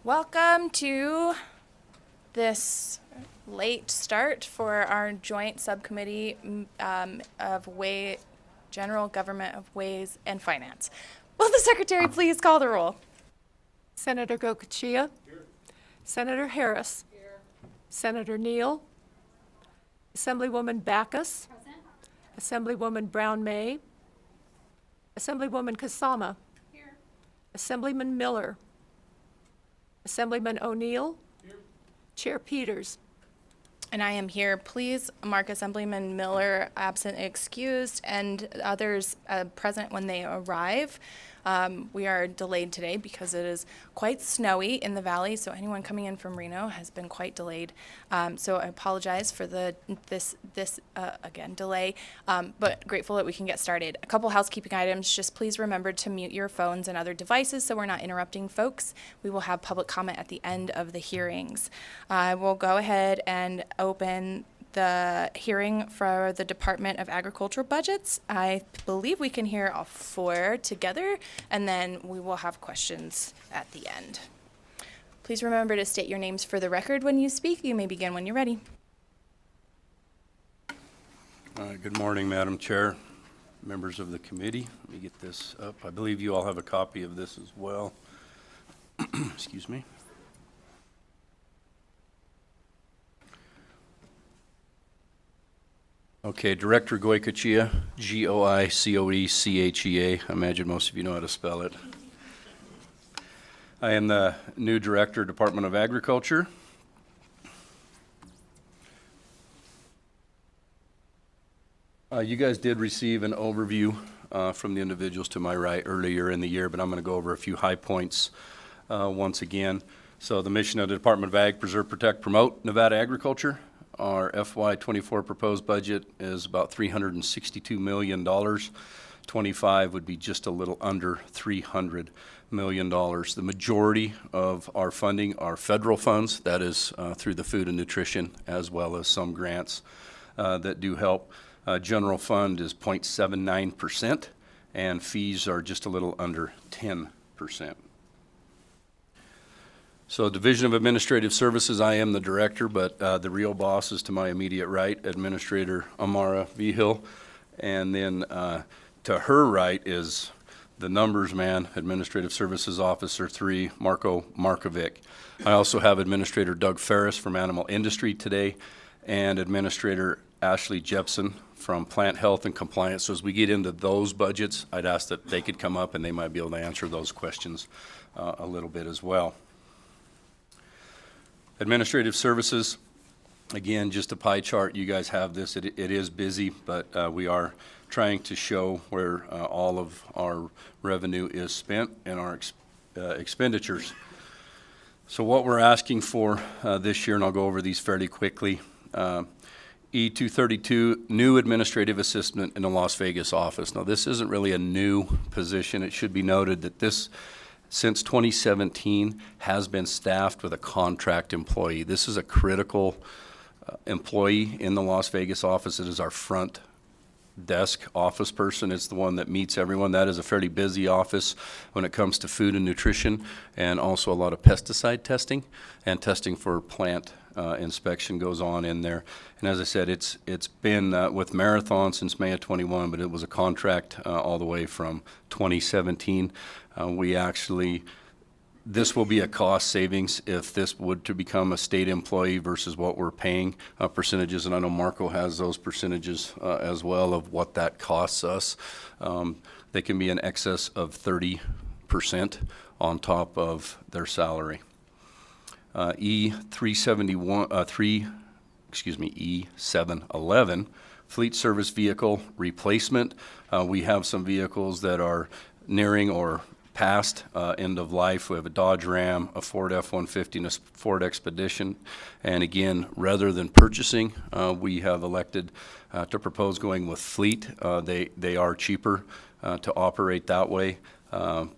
Welcome to this late start for our joint subcommittee of General Government of Ways and Finance. Will the secretary please call the roll? Senator Gokachia. Here. Senator Harris. Here. Senator Neal. Assemblywoman Backus. Present. Assemblywoman Brown-May. Assemblywoman Kasama. Here. Assemblyman Miller. Assemblyman O'Neill. Here. Chair Peters. And I am here. Please mark Assemblyman Miller absent excused and others present when they arrive. We are delayed today because it is quite snowy in the valley, so anyone coming in from Reno has been quite delayed. So I apologize for this delay, but grateful that we can get started. A couple housekeeping items. Just please remember to mute your phones and other devices so we're not interrupting folks. We will have public comment at the end of the hearings. I will go ahead and open the hearing for the Department of Agricultural budgets. I believe we can hear all four together, and then we will have questions at the end. Please remember to state your names for the record when you speak. You may begin when you're ready. Good morning, Madam Chair, members of the committee. Let me get this up. I believe you all have a copy of this as well. Excuse me. Okay, Director Goycochea, Goicoechea. I imagine most of you know how to spell it. I am the new Director, Department of Agriculture. You guys did receive an overview from the individuals to my right earlier in the year, but I'm going to go over a few high points once again. So the mission of the Department of Ag: preserve, protect, promote Nevada agriculture. Our FY24 proposed budget is about $362 million. 25 would be just a little under $300 million. The majority of our funding are federal funds, that is through the Food and Nutrition, as well as some grants that do help. General fund is 0.79%, and fees are just a little under 10%. So Division of Administrative Services, I am the director, but the real boss is to my immediate right, Administrator Amara Vigil. And then to her right is the numbers man, Administrative Services Officer 3, Marco Markovic. I also have Administrator Doug Ferris from Animal Industry today, and Administrator Ashley Jepson from Plant Health and Compliance. So as we get into those budgets, I'd ask that they could come up and they might be able to answer those questions a little bit as well. Administrative Services, again, just a pie chart. You guys have this. It is busy, but we are trying to show where all of our revenue is spent and our expenditures. So what we're asking for this year, and I'll go over these fairly quickly, E232, new administrative assistant in the Las Vegas office. Now, this isn't really a new position. It should be noted that this, since 2017, has been staffed with a contract employee. This is a critical employee in the Las Vegas office. It is our front desk office person. It's the one that meets everyone. That is a fairly busy office when it comes to food and nutrition, and also a lot of pesticide testing and testing for plant inspection goes on in there. And as I said, it's been with Marathon since May of 21, but it was a contract all the way from 2017. This will be a cost savings if this would to become a state employee versus what we're paying percentages. And I know Marco has those percentages as well of what that costs us. They can be in excess of 30% on top of their salary. E711 fleet service vehicle replacement. We have some vehicles that are nearing or past end of life. We have a Dodge Ram, a Ford F-150, and a Ford Expedition. And again, rather than purchasing, we have elected to propose going with fleet. They are cheaper to operate that way.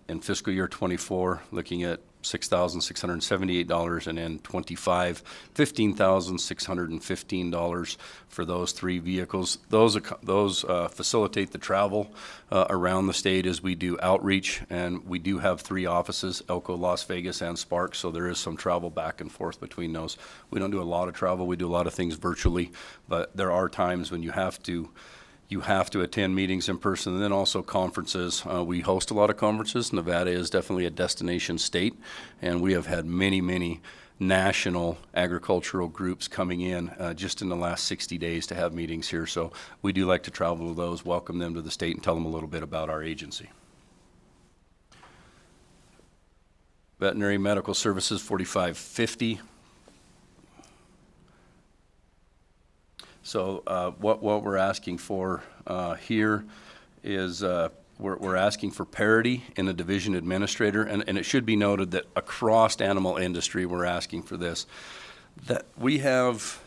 In fiscal year 24, looking at $6,678, and then 25, $15,615 for those 3 vehicles. Those facilitate the travel around the state as we do outreach, and we do have 3 offices, Elko, Las Vegas, and Sparks, so there is some travel back and forth between those. We don't do a lot of travel. We do a lot of things virtually, but there are times when you have to attend meetings in person, and then also conferences. We host a lot of conferences. Nevada is definitely a destination state, and we have had many national agricultural groups coming in just in the last 60 days to have meetings here. So we do like to travel to those, welcome them to the state, and tell them a little bit about our agency. Veterinary Medical Services, 4550. So what we're asking for here is we're asking for parity in the division administrator, and it should be noted that across animal industry we're asking for this, that we have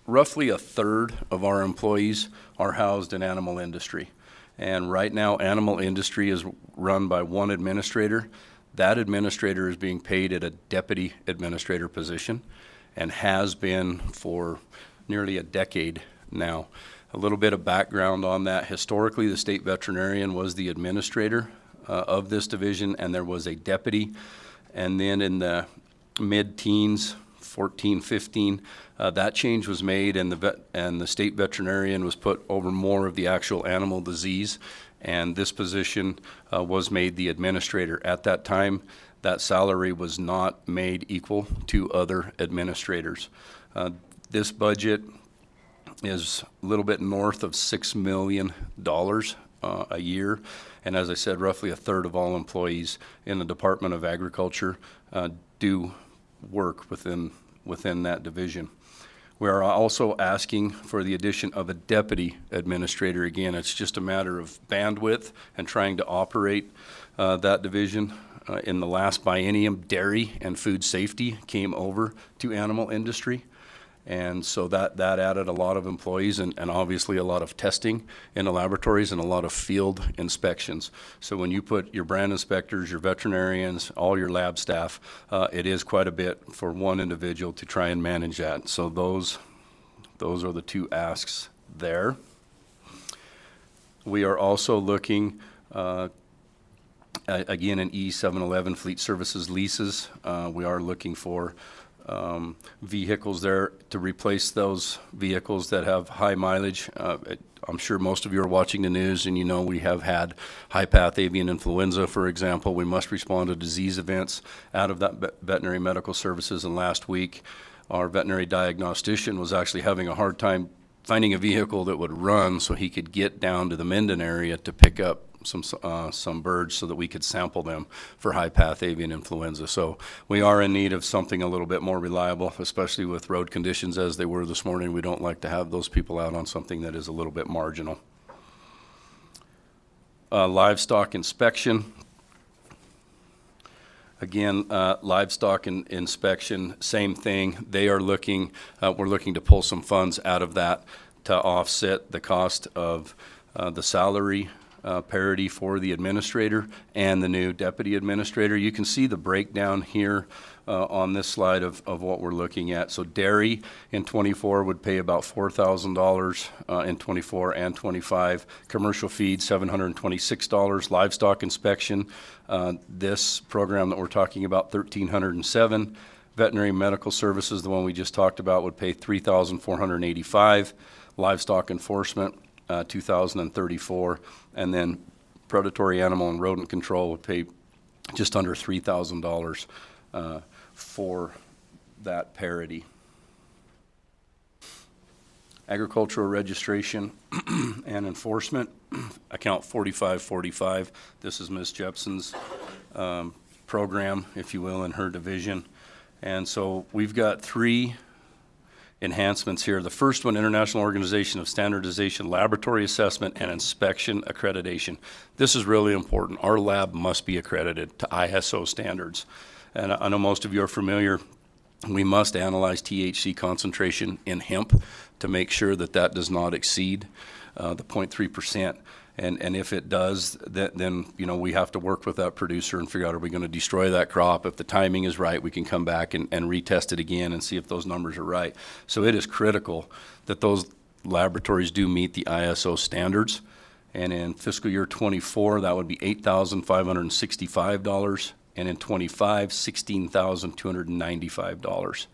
roughly a third of our employees are housed in animal industry. And right now animal industry is run by one administrator. That administrator is being paid at a deputy administrator position and has been for nearly a decade now. A little bit of background on that. Historically, the state veterinarian was the administrator of this division, and there was a deputy. And then in the mid-teens, 14, 15, that change was made, and the state veterinarian was put over more of the actual animal disease, and this position was made the administrator. At that time, that salary was not made equal to other administrators. This budget is a little bit north of $6 million a year. And as I said, roughly a third of all employees in the Department of Agriculture do work within that division. We are also asking for the addition of a deputy administrator. Again, it's just a matter of bandwidth and trying to operate that division. In the last biennium, dairy and food safety came over to animal industry. And so that added a lot of employees and obviously a lot of testing in the laboratories and a lot of field inspections. So when you put your brand inspectors, your veterinarians, all your lab staff, it is quite a bit for one individual to try and manage that. So those are the 2 asks there. We are also looking, again, in E711 Fleet Services leases. We are looking for vehicles there to replace those vehicles that have high mileage. I'm sure most of you are watching the news, and you know we have had high-path avian influenza, for example. We must respond to disease events out of that veterinary medical services. And last week, our veterinary diagnostician was actually having a hard time finding a vehicle that would run so he could get down to the Minden area to pick up some birds so that we could sample them for high-path avian influenza. So we are in need of something a little bit more reliable, especially with road conditions as they were this morning. We don't like to have those people out on something that is a little bit marginal. Livestock inspection. Again, livestock inspection, same thing. They are looking, we're looking to pull some funds out of that to offset the cost of the salary parity for the administrator and the new deputy administrator. You can see the breakdown here on this slide of what we're looking at. So dairy in 24 would pay about $4,000 in 24 and 25. Commercial feed, $726. Livestock inspection, this program that we're talking about, $1,307. Veterinary medical services, the one we just talked about, would pay $3,485. Livestock enforcement, $2,034, and then predatory animal and rodent control would pay just under $3,000 for that parity. Agricultural registration and enforcement, account 4545. This is Ms. Jepson's program, if you will, in her division. And so we've got 3 enhancements here. The first one, International Organization of Standardization, Laboratory Assessment and Inspection Accreditation. This is really important. Our lab must be accredited to ISO standards. And I know most of you are familiar. We must analyze THC concentration in hemp to make sure that that does not exceed the 0.3%. And if it does, then, you know, we have to work with that producer and figure out, are we going to destroy that crop? If the timing is right, we can come back and retest it again and see if those numbers are right. So it is critical that those laboratories do meet the ISO standards. And in fiscal year 24, that would be $8,565, and in 25, $16,295.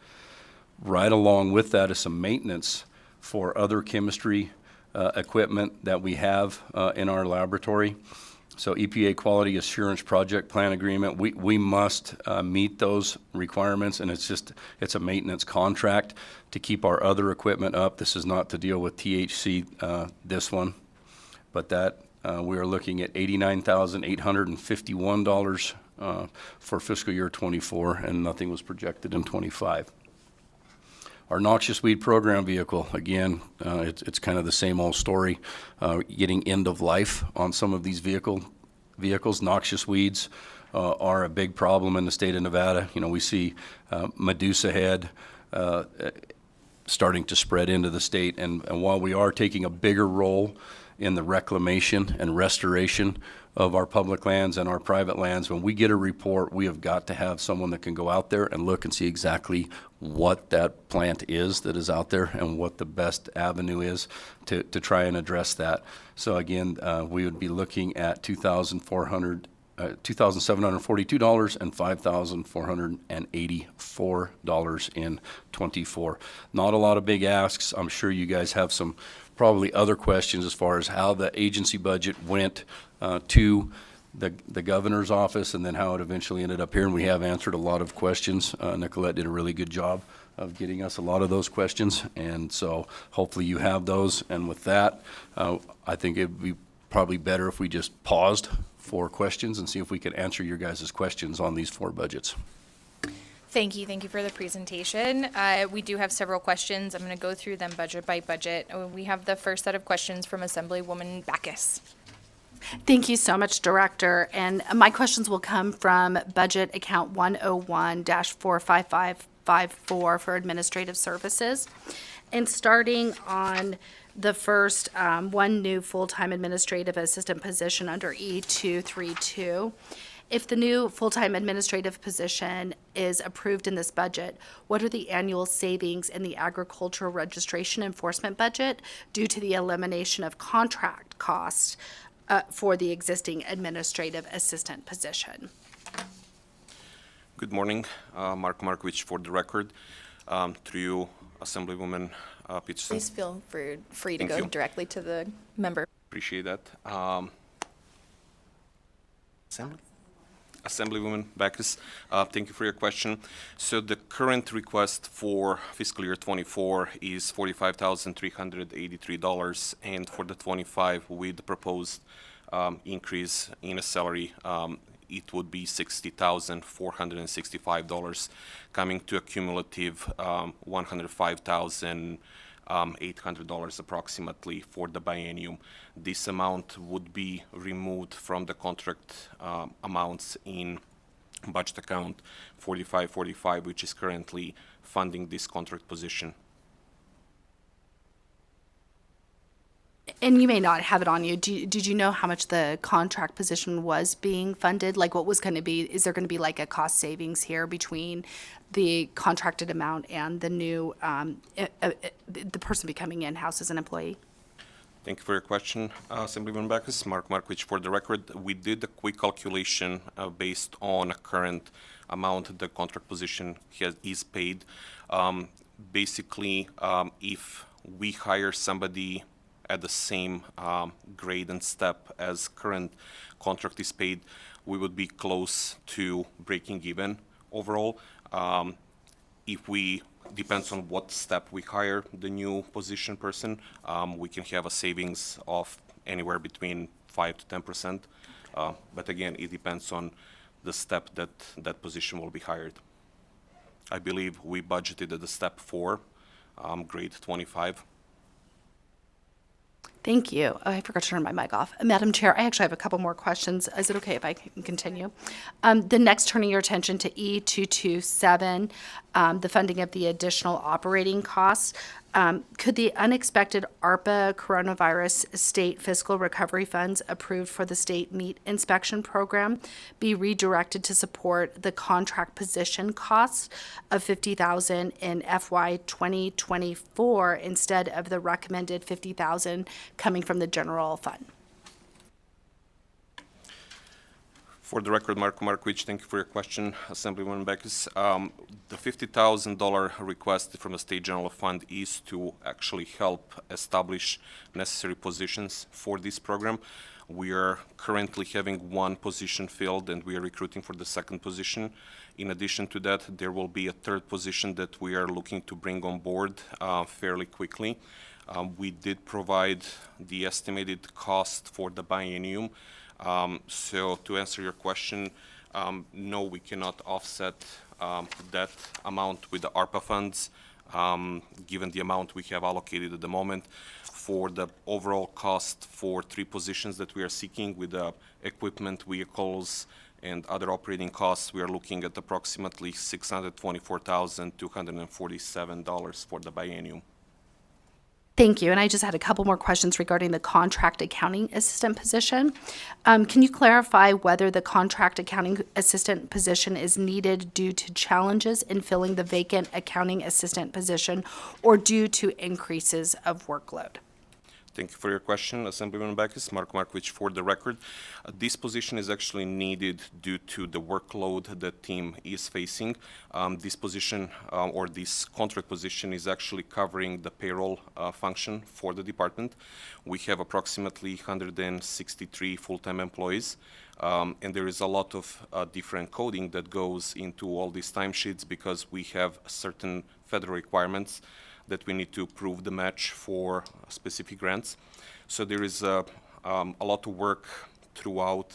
Right along with that is some maintenance for other chemistry equipment that we have in our laboratory. So EPA Quality Assurance Project Plan Agreement, we must meet those requirements, and it's a maintenance contract to keep our other equipment up. This is not to deal with THC, this one, but that we are looking at $89,851 for fiscal year 24, and nothing was projected in 25. Our noxious weed program vehicle, again, it's kind of the same old story, getting end of life on some of these vehicles. Noxious weeds are a big problem in the state of Nevada. You know, we see Medusa head starting to spread into the state, and while we are taking a bigger role in the reclamation and restoration of our public lands and our private lands, when we get a report, we have got to have someone that can go out there and look and see exactly what that plant is that is out there and what the best avenue is to try and address that. So again, we would be looking at $2,742 and $5,484 in 24. Not a lot of big asks. I'm sure you guys have some probably other questions as far as how the agency budget went to the governor's office and then how it eventually ended up here. And we have answered a lot of questions. Nicolette did a really good job of getting us a lot of those questions. And so hopefully you have those. And with that, I think it'd be probably better if we just paused for questions and see if we could answer your guys' questions on these 4 budgets. Thank you for the presentation. We do have several questions. I'm going to go through them budget by budget. We have the first set of questions from Assemblywoman Backus. Thank you so much, Director. And my questions will come from budget account 101-45554 for administrative services. And starting on the first, one new full-time administrative assistant position under E232. If the new full-time administrative position is approved in this budget, what are the annual savings in the agricultural registration enforcement budget due to the elimination of contract costs for the existing administrative assistant position? Good morning, Mark Markovich for the record. Through you, Assemblywoman Peterson. Please feel free to Thank go you. directly to the member. Appreciate that. Assemblywoman Backus, thank you for your question. So the current request for fiscal year 24 is $45,383, and for the 25 with the proposed increase in a salary, it would be $60,465, coming to a cumulative $105,800 approximately for the biennium. This amount would be removed from the contract amounts in budget account 4545, which is currently funding this contract position. And you may not have it on you. Did you know how much the contract position was being funded? Like what was going to be, is there going to be like a cost savings here between the contracted amount and the new, the person becoming in-house as an employee? Thank you for your question, Assemblyman Backus. Mark Markovich for the record. We did a quick calculation based on a current amount the contract position is paid. Basically, if we hire somebody at the same grade and step as current contract is paid, we would be close to breaking even overall. If we, depends on what step we hire the new position person, we can have a savings of anywhere between 5 to 10%. But again, it depends on the step that that position will be hired. I believe we budgeted at the step 4, grade 25. Thank you. Oh, I forgot to turn my mic off. Madam Chair, I actually have a couple more questions. Is it okay if I can continue? The next, turning your attention to E227, the funding of the additional operating costs. Could the unexpected ARPA coronavirus state fiscal recovery funds approved for the state meat inspection program be redirected to support the contract position costs of $50,000 in FY 2024 instead of the recommended $50,000 coming from the general fund? For the record, Marko Markovic, thank you for your question, Assemblywoman Beckes. The $50,000 request from the State General Fund is to actually help establish necessary positions for this program. We are currently having one position filled, and we are recruiting for the second position. In addition to that, there will be a third position that we are looking to bring on board fairly quickly. We did provide the estimated cost for the biennium. So to answer your question, no, we cannot offset that amount with the ARPA funds, given the amount we have allocated at the moment. For the overall cost for 3 positions that we are seeking with equipment, vehicles, and other operating costs, we are looking at approximately $624,247 for the biennium. Thank you. And I just had a couple more questions regarding the contract accounting assistant position. Can you clarify whether the contract accounting assistant position is needed due to challenges in filling the vacant accounting assistant position or due to increases of workload? Thank you for your question, Assemblyman Beckes. Marko Markovic, for the record. This position is actually needed due to the workload the team is facing. This position or this contract position is actually covering the payroll function for the department. We have approximately 163 full-time employees, and there is a lot of different coding that goes into all these timesheets because we have certain federal requirements that we need to prove the match for specific grants. So there is a lot of work throughout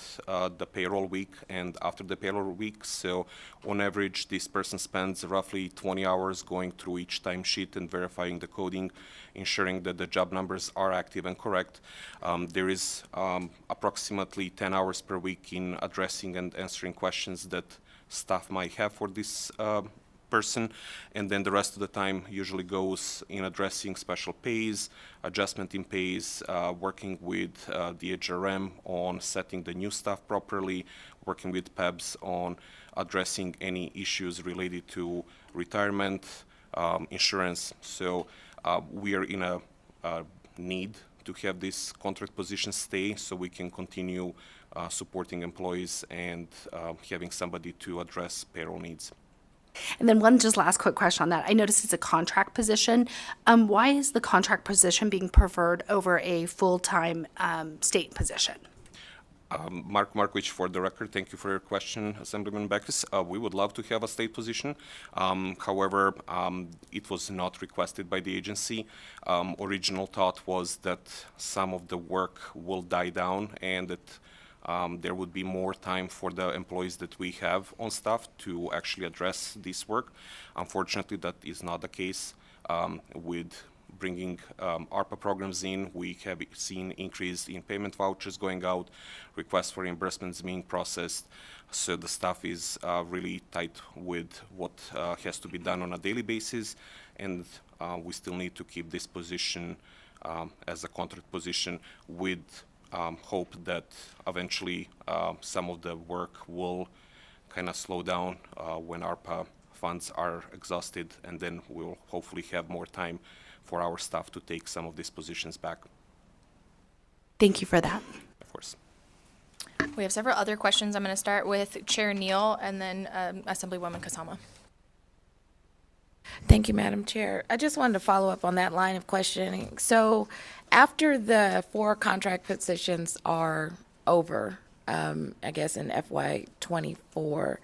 the payroll week and after the payroll week. So on average, this person spends roughly 20 hours going through each timesheet and verifying the coding, ensuring that the job numbers are active and correct. There is approximately 10 hours per week in addressing and answering questions that staff might have for this person, and then the rest of the time usually goes in addressing special pays, adjustment in pays, working with the HRM on setting the new staff properly, working with PEBS on addressing any issues related to retirement, insurance. So we are in a need to have this contract position stay so we can continue supporting employees and having somebody to address payroll needs. And then one just last quick question on that. I noticed it's a contract position. Why is the contract position being preferred over a full-time state position? Marko Markovic, for the record, thank you for your question, Assemblyman Beckes. We would love to have a state position. However, it was not requested by the agency. Original thought was that some of the work will die down and that there would be more time for the employees that we have on staff to actually address this work. Unfortunately, that is not the case. With bringing ARPA programs in, we have seen increase in payment vouchers going out, requests for reimbursements being processed. So the staff is really tight with what has to be done on a daily basis, and we still need to keep this position as a contract position with hope that eventually some of the work will kind of slow down when ARPA funds are exhausted, and then we'll hopefully have more time for our staff to take some of these positions back. Thank you for that. Of course. We have several other questions. I'm going to start with Chair Neal and then Assemblywoman Kasama. Thank you, Madam Chair. I just wanted to follow up on that line of questioning. So after the 4 contract positions are over, I guess in FY '24,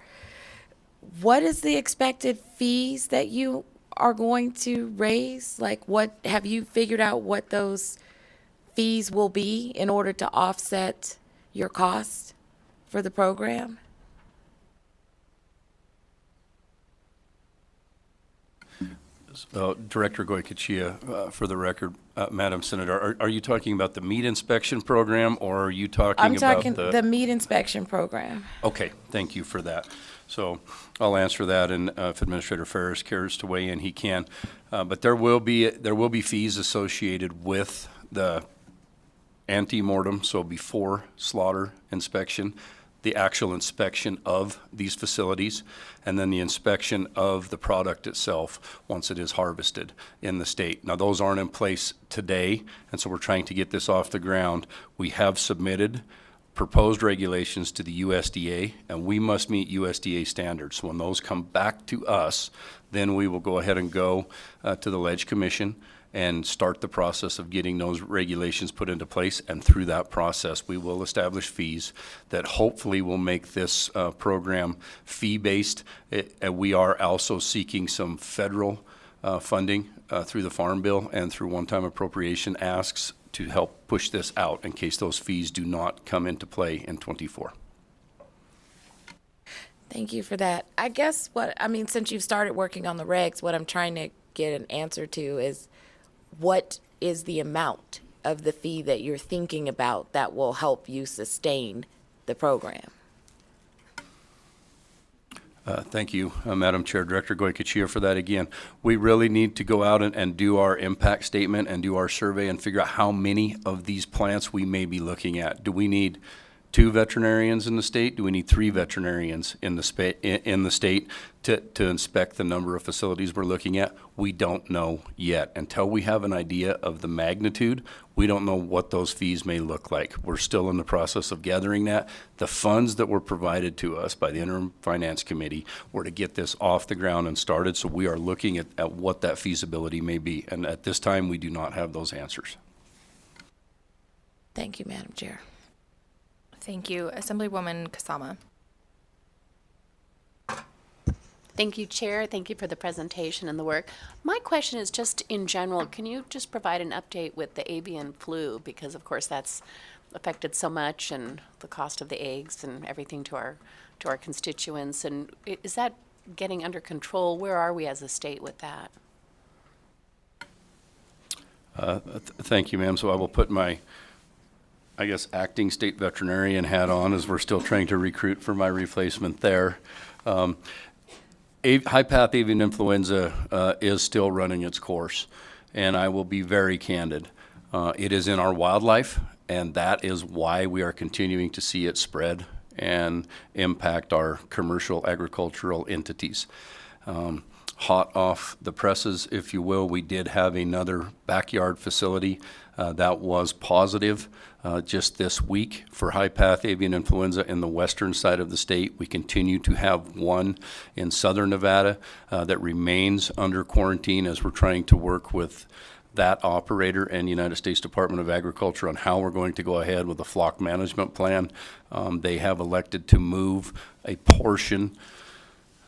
what is the expected fees that you are going to raise? Like, what have you figured out what those fees will be in order to offset your cost for the program? Director Goycochea, for the record, Madam Senator, are you talking about the meat inspection program, or are you talking I'm about talking the meat inspection program. Okay, thank you for that. So I'll answer that, and if Administrator Ferris cares to weigh in, he can. But there will be fees associated with the ante-mortem, so before slaughter inspection, the actual inspection of these facilities, and then the inspection of the product itself once it is harvested in the state. Now, those aren't in place today, and so we're trying to get this off the ground. We have submitted proposed regulations to the USDA, and we must meet USDA standards. When those come back to us, then we will go ahead and go to the Ledge Commission and start the process of getting those regulations put into place. And through that process, we will establish fees that hopefully will make this program fee-based. And we are also seeking some federal funding through the Farm Bill and through one-time appropriation asks to help push this out in case those fees do not come into play in '24. Thank you for that. I guess since you've started working on the regs, what I'm trying to get an answer to is what is the amount of the fee that you're thinking about that will help you sustain the program? Thank you, Madam Chair, Director Goycochea, for that again. We really need to go out and do our impact statement and do our survey and figure out how many of these plants we may be looking at. Do we need 2 veterinarians in the state? Do we need 3 veterinarians in the state to inspect the number of facilities we're looking at? We don't know yet. Until we have an idea of the magnitude, we don't know what those fees may look like. We're still in the process of gathering that. The funds that were provided to us by the Interim Finance Committee were to get this off the ground and started, so we are looking at what that feasibility may be. And at this time, we do not have those answers. Thank you, Madam Chair. Thank you. Assemblywoman Kasama. Thank you, Chair. Thank you for the presentation and the work. My question is just in general, can you just provide an update with the avian flu? Because of course that's affected so much, and the cost of the eggs and everything to our constituents. And is that getting under control? Where are we as a state with that? Thank you, ma'am. So I will put my, acting state veterinarian hat on as we're still trying to recruit for my replacement there. High-path avian influenza is still running its course, and I will be very candid. It is in our wildlife, and that is why we are continuing to see it spread and impact our commercial agricultural entities. Hot off the presses, if you will, we did have another backyard facility that was positive just this week for high-path avian influenza in the western side of the state. We continue to have one in southern Nevada that remains under quarantine as we're trying to work with that operator and United States Department of Agriculture on how we're going to go ahead with the flock management plan. They have elected to move a portion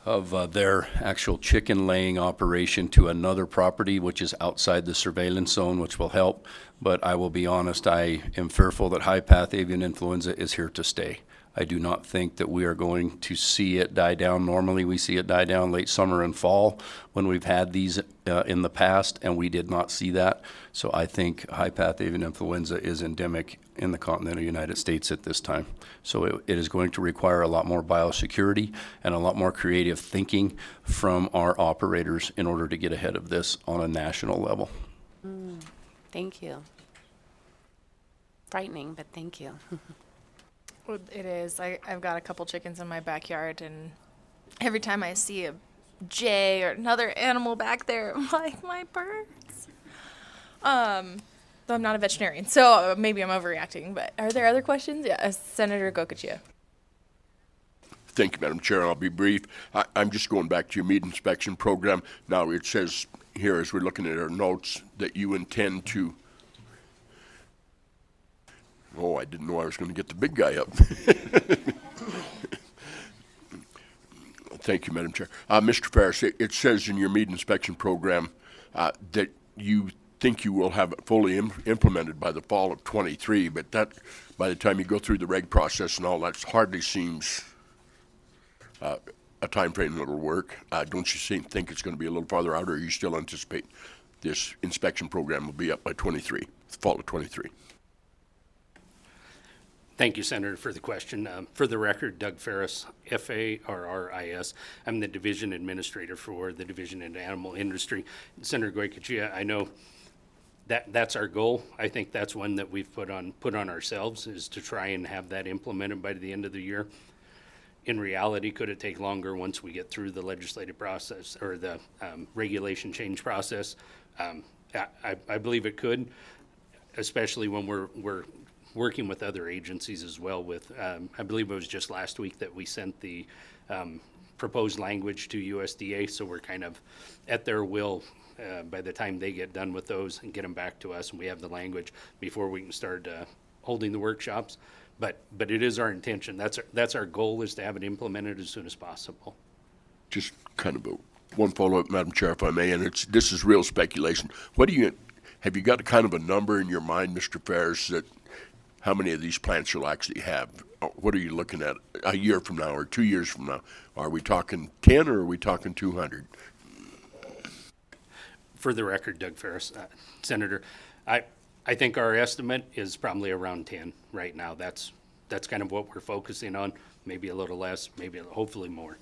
of their actual chicken laying operation to another property, which is outside the surveillance zone, which will help. But I will be honest, I am fearful that high-path avian influenza is here to stay. I do not think that we are going to see it die down. Normally, we see it die down late summer and fall when we've had these in the past, and we did not see that. So I think high-path avian influenza is endemic in the continental United States at this time. So it is going to require a lot more biosecurity and a lot more creative thinking from our operators in order to get ahead of this on a national level. Thank you. Frightening, but thank you. It is. I've got a couple chickens in my backyard, and every time I see a jay or another animal back there, I'm like, my birds. Though I'm not a veterinarian, so maybe I'm overreacting, but are there other questions? Yeah, Senator Goycochea. Thank you, Madam Chair. I'll be brief. I'm just going back to your meat inspection program. Now, it says here, as we're looking at our notes, that you intend to... Oh, I didn't know I was going to get the big guy up. Thank you, Madam Chair. Mr. Ferris, it says in your meat inspection program that you think you will have it fully implemented by the fall of '23, but that, by the time you go through the reg process and all that, hardly seems a time frame that'll work? Don't you think it's going to be a little farther out, or you still anticipate this inspection program will be up by 23, fall of 23? Thank you, Senator, for the question. For the record, Doug Ferris, F-A-R-R-I-S. I'm the Division Administrator for the Division in Animal Industry. Senator Goycochea, I know that's our goal. I think that's one that we've put on ourselves, is to try and have that implemented by the end of the year. In reality, could it take longer once we get through the legislative process or the regulation change process? I believe it could, especially when we're working with other agencies as well. With I believe it was just last week that we sent the proposed language to USDA, so we're kind of at their will by the time they get done with those and get them back to us, and we have the language before we can start holding the workshops. But it is our intention. That's our goal, is to have it implemented as soon as possible. Just kind of one follow-up, Madam Chair, if I may, and this is real speculation. Have you got a kind of a number in your mind, Mr. Ferris, that how many of these plants you'll actually have? What are you looking at a year from now or 2 years from now? Are we talking 10 or are we talking 200? For the record, Doug Ferris, Senator, I think our estimate is probably around 10 right now. That's kind of what we're focusing on, maybe a little less, maybe hopefully more.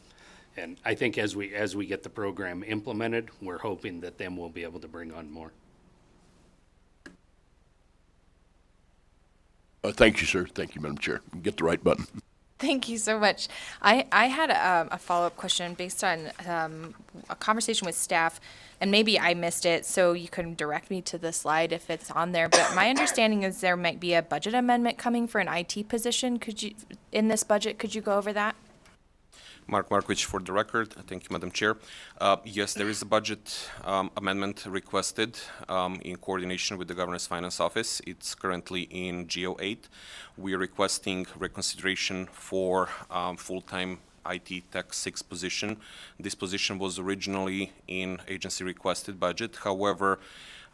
And I think as we get the program implemented, we're hoping that then we'll be able to bring on more. Thank you, sir. Thank you, Madam Chair. Get the right button. Thank you so much. I had a follow-up question based on a conversation with staff, and maybe I missed it, so you can direct me to the slide if it's on there. But my understanding is there might be a budget amendment coming for an IT position. In this budget, could you go over that? Mark Markovich, for the record. Thank you, Madam Chair. Yes, there is a budget amendment requested in coordination with the Governor's Finance Office. It's currently in GO8. We are requesting reconsideration for full-time IT Tech 6 position. This position was originally in agency requested budget. However,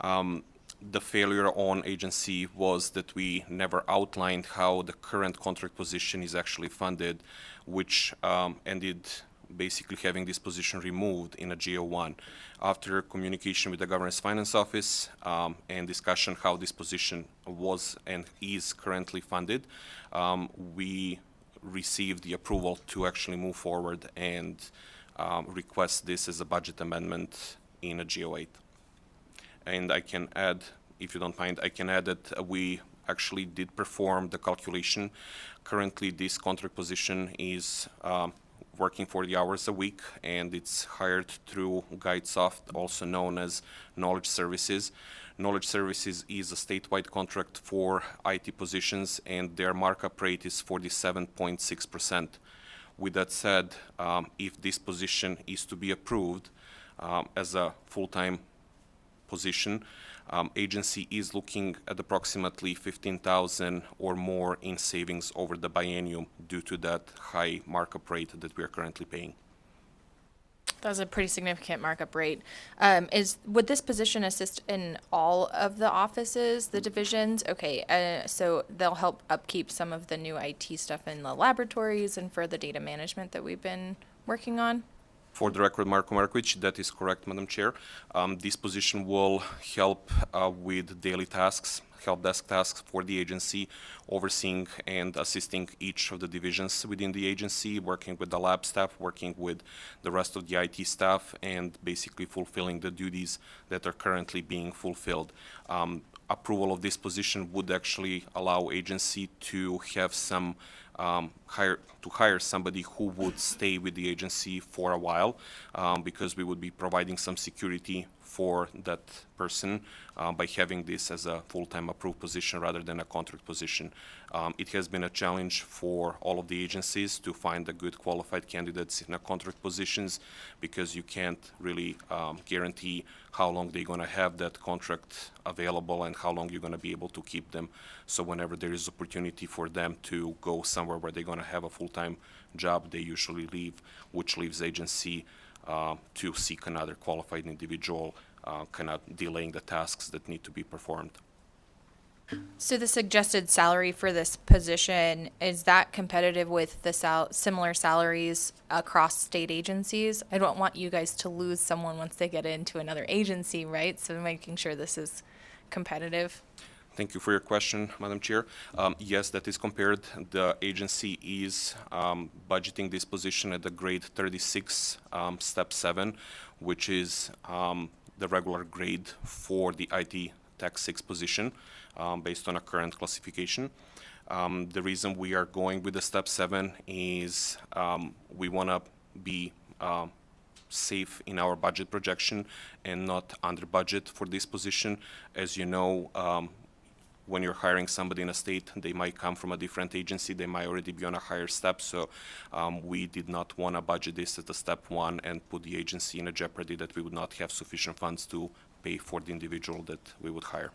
the failure on agency was that we never outlined how the current contract position is actually funded, which ended basically having this position removed in a GO1. After communication with the Governor's Finance Office and discussion how this position was and is currently funded, we received the approval to actually move forward and request this as a budget amendment in a GO8. And I can add, if you don't mind, I can add that we actually did perform the calculation. Currently, this contract position is working 40 hours a week, and it's hired through GuideSoft, also known as Knowledge Services. Knowledge Services is a statewide contract for IT positions, and their markup rate is 47.6%. With that said, if this position is to be approved as a full-time position, agency is looking at approximately $15,000 or more in savings over the biennium due to that high markup rate that we are currently paying. That's a pretty significant markup rate. Would this position assist in all of the offices, the divisions? Okay, so they'll help upkeep some of the new IT stuff in the laboratories and for the data management that we've been working on? For the record, Marko Markovic, that is correct, Madam Chair. This position will help with daily tasks, help desk tasks for the agency, overseeing and assisting each of the divisions within the agency, working with the lab staff, working with the rest of the IT staff, and basically fulfilling the duties that are currently being fulfilled. Approval of this position would actually allow agency to have some hire somebody who would stay with the agency for a while, because we would be providing some security for that person by having this as a full-time approved position rather than a contract position. It has been a challenge for all of the agencies to find the good qualified candidates in a contract positions, because you can't really guarantee how long they're going to have that contract available and how long you're going to be able to keep them. So whenever there is opportunity for them to go somewhere where they're going to have a full-time job, they usually leave, which leaves agency to seek another qualified individual, kind of delaying the tasks that need to be performed. So the suggested salary for this position, is that competitive with the similar salaries across state agencies? I don't want you guys to lose someone once they get into another agency, right? So making sure this is competitive. Thank you for your question, Madam Chair. Yes, that is compared. The agency is budgeting this position at the grade 36, step 7, which is the regular grade for the IT Tech 6 position based on a current classification. The reason we are going with the step 7 is we want to be safe in our budget projection and not under budget for this position. As you know, when you're hiring somebody in a state, they might come from a different agency, they might already be on a higher step, so we did not want to budget this at a step 1 and put the agency in a jeopardy that we would not have sufficient funds to pay for the individual that we would hire.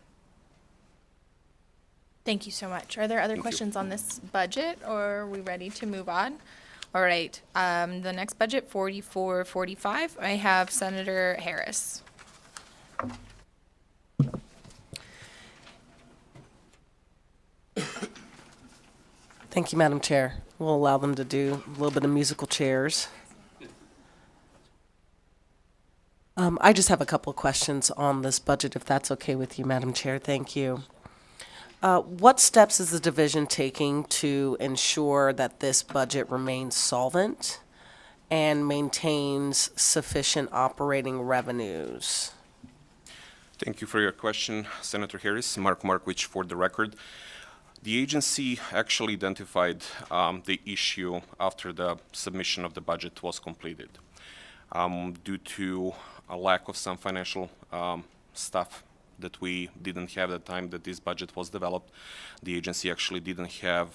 Thank you so much. Are there other Thank you. questions on this budget, or are we ready to move on? All right, the next budget, 4445, I have Senator Harris. Thank you, Madam Chair. We'll allow them to do a little bit of musical chairs. I just have a couple of questions on this budget, if that's okay with you, Madam Chair. Thank you. What steps is the division taking to ensure that this budget remains solvent and maintains sufficient operating revenues? Thank you for your question, Senator Harris. Mark Markwich for the record. The agency actually identified the issue after the submission of the budget was completed. Due to a lack of some financial stuff that we didn't have at the time that this budget was developed, the agency actually didn't have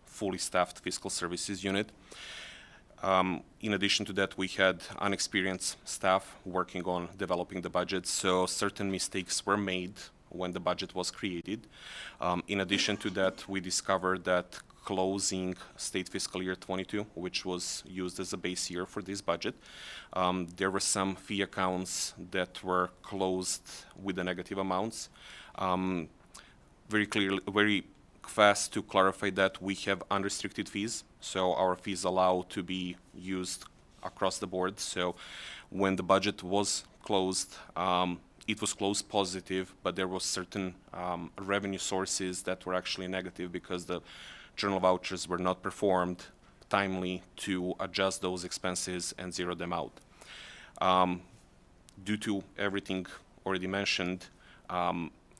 fully staffed fiscal services unit. In addition to that, we had unexperienced staff working on developing the budget, so certain mistakes were made when the budget was created. In addition to that, we discovered that closing state fiscal year 22, which was used as a base year for this budget, there were some fee accounts that were closed with the negative amounts. Very fast to clarify that, we have unrestricted fees, so our fees allow to be used across the board. So when the budget was closed, it was closed positive, but there was certain revenue sources that were actually negative because the journal vouchers were not performed timely to adjust those expenses and zero them out. Due to everything already mentioned,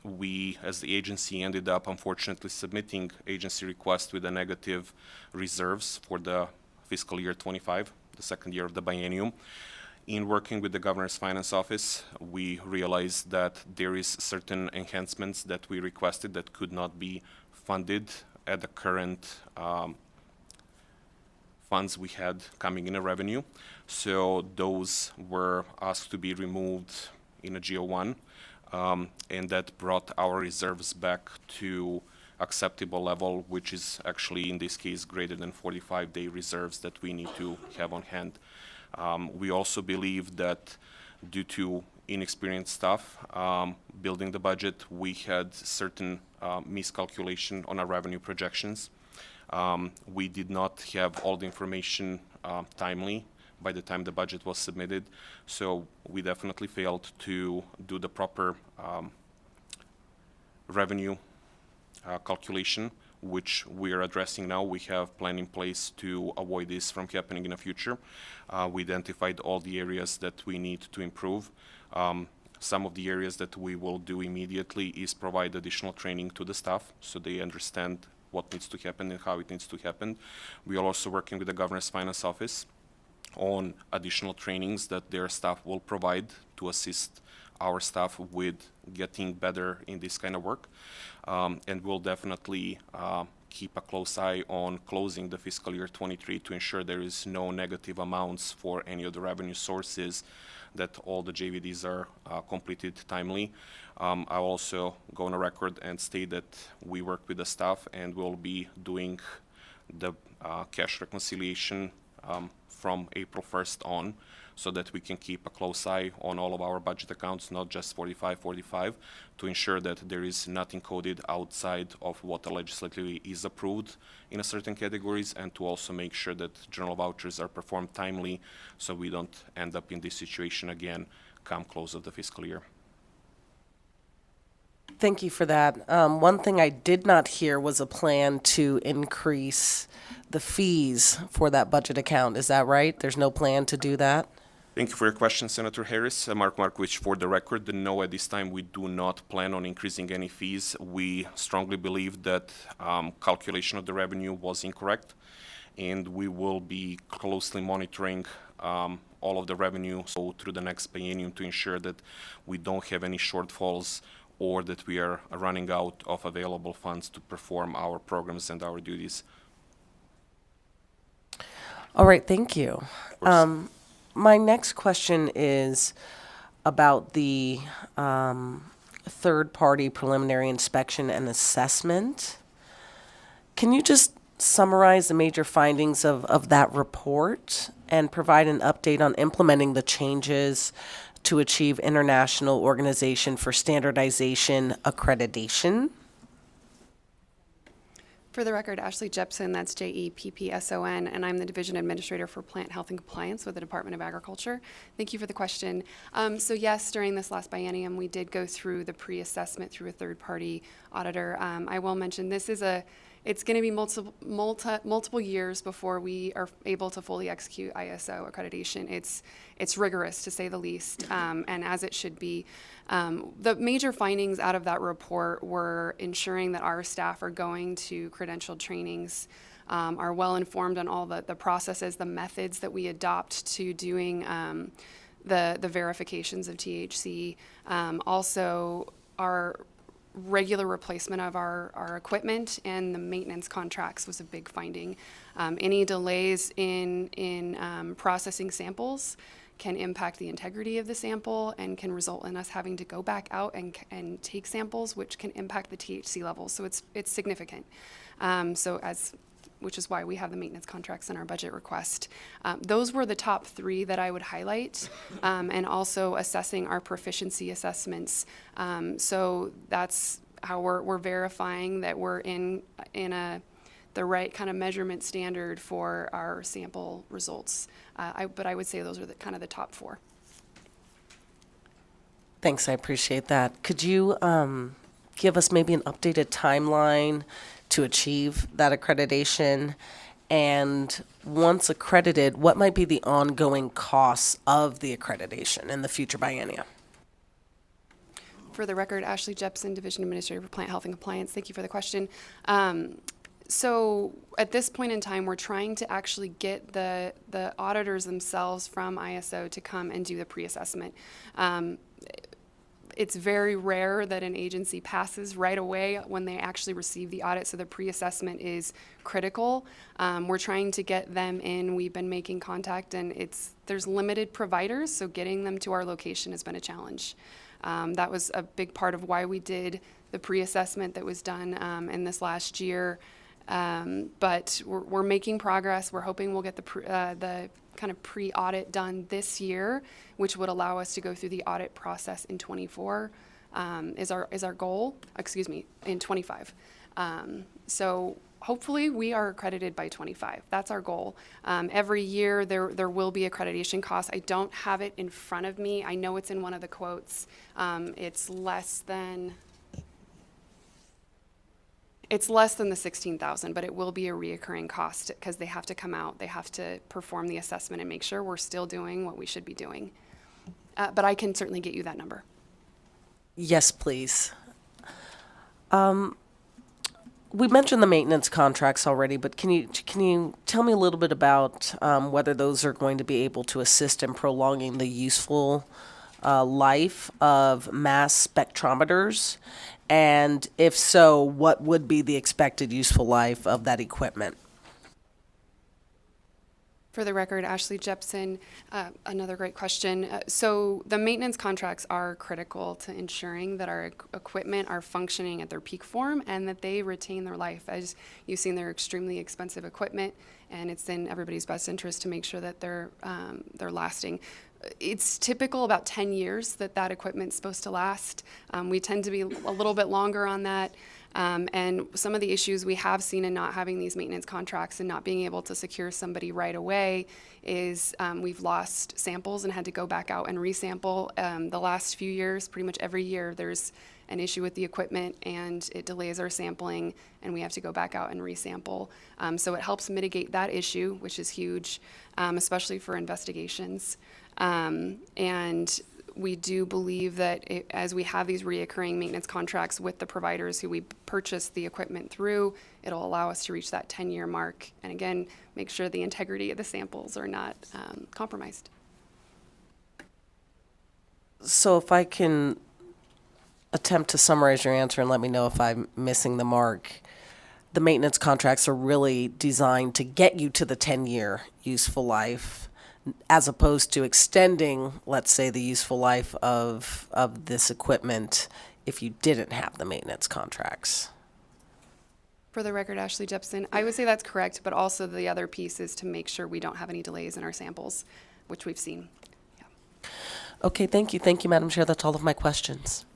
we, as the agency, ended up unfortunately submitting agency requests with a negative reserves for the fiscal year 25, the second year of the biennium. In working with the Governor's Finance Office, we realized that there is certain enhancements that we requested that could not be funded at the current funds we had coming in a revenue. So those were asked to be removed in a GO1, and that brought our reserves back to acceptable level, which is actually in this case greater than 45-day reserves that we need to have on hand. We also believe that due to inexperienced staff building the budget, we had certain miscalculation on our revenue projections. We did not have all the information timely by the time the budget was submitted, so we definitely failed to do the proper revenue calculation, which we are addressing now. We have a plan in place to avoid this from happening in the future. We identified all the areas that we need to improve. Some of the areas that we will do immediately is provide additional training to the staff so they understand what needs to happen and how it needs to happen. We are also working with the Governor's Finance Office on additional trainings that their staff will provide to assist our staff with getting better in this kind of work. And we'll definitely keep a close eye on closing the fiscal year 23 to ensure there is no negative amounts for any of the revenue sources, that all the JVDs are completed timely. I'll also go on a record and state that we work with the staff and we'll be doing the cash reconciliation from April 1st on, so that we can keep a close eye on all of our budget accounts, not just 4545, to ensure that there is nothing coded outside of what legislatively is approved in a certain categories, and to also make sure that general vouchers are performed timely, so we don't end up in this situation again come close of the fiscal year. Thank you for that. One thing I did not hear was a plan to increase the fees for that budget account. Is that right? There's no plan to do that? Thank you for your question, Senator Harris. Mark Markovich, for the record, no, at this time we do not plan on increasing any fees. We strongly believe that calculation of the revenue was incorrect, and we will be closely monitoring all of the revenue so through the next biennium to ensure that we don't have any shortfalls or that we are running out of available funds to perform our programs and our duties. All right, thank you. My next question is about the third-party preliminary inspection and assessment. Can you just summarize the major findings of that report and provide an update on implementing the changes to achieve International Organization for Standardization accreditation? For the record, Ashley Jepson, that's Jeppson, and I'm the Division Administrator for Plant Health and Compliance with the Department of Agriculture. Thank you for the question. So yes, during this last biennium, we did go through the pre-assessment through a third-party auditor. I will mention this is it's going to be multiple years before we are able to fully execute ISO accreditation. It's rigorous, to say the least, and as it should be. The major findings out of that report were ensuring that our staff are going to credentialed trainings, are well informed on all the processes, the methods that we adopt to doing the verifications of THC. Also, our regular replacement of our equipment and the maintenance contracts was a big finding. Any delays in processing samples can impact the integrity of the sample and can result in us having to go back out and take samples, which can impact the THC levels. So it's significant. Which is why we have the maintenance contracts in our budget request. Those were the top three that I would highlight, and also assessing our proficiency assessments. So that's how we're verifying that we're in the right kind of measurement standard for our sample results. But I would say those are kind of the top four. Thanks, I appreciate that. Could you give us maybe an updated timeline to achieve that accreditation? And once accredited, what might be the ongoing costs of the accreditation in the future biennia? For the record, Ashley Jepson, Division Administrator for Plant Health and Compliance. Thank you for the question. So at this point in time, we're trying to actually get the auditors themselves from ISO to come and do the pre-assessment. It's very rare that an agency passes right away when they actually receive the audit, so the pre-assessment is critical. We're trying to get them in. We've been making contact, and there's limited providers, so getting them to our location has been a challenge. That was a big part of why we did the pre-assessment that was done in this last year. But we're making progress. We're hoping we'll get the kind of pre-audit done this year, which would allow us to go through the audit process in 24, is our goal, in 25. So hopefully we are accredited by 25. That's our goal. Every year there will be accreditation costs. I don't have it in front of me. I know it's in one of the quotes. It's less than the 16,000, but it will be a reoccurring cost because they have to come out, they have to perform the assessment and make sure we're still doing what we should be doing. But I can certainly get you that number. Yes, please. We mentioned the maintenance contracts already, but can you tell me a little bit about whether those are going to be able to assist in prolonging the useful life of mass spectrometers? And if so, what would be the expected useful life of that equipment? For the record, Ashley Jepson, another great question. So the maintenance contracts are critical to ensuring that our equipment are functioning at their peak form and that they retain their life. As you've seen, they're extremely expensive equipment, and it's in everybody's best interest to make sure that they're lasting. It's typical about 10 years that equipment's supposed to last. We tend to be a little bit longer on that. And some of the issues we have seen in not having these maintenance contracts and not being able to secure somebody right away is we've lost samples and had to go back out and resample. The last few years, pretty much every year, there's an issue with the equipment and it delays our sampling and we have to go back out and resample. So it helps mitigate that issue, which is huge, especially for investigations. And we do believe that as we have these reoccurring maintenance contracts with the providers who we purchase the equipment through, it'll allow us to reach that 10-year mark. And again, make sure the integrity of the samples are not compromised. So if I can attempt to summarize your answer and let me know if I'm missing the mark, the maintenance contracts are really designed to get you to the 10-year useful life, as opposed to extending, let's say, the useful life of this equipment if you didn't have the maintenance contracts. For the record, Ashley Jepson, I would say that's correct, but also the other piece is to make sure we don't have any delays in our samples, which we've seen. Yeah. Okay, thank you. Thank you, Madam Chair. That's all of my questions.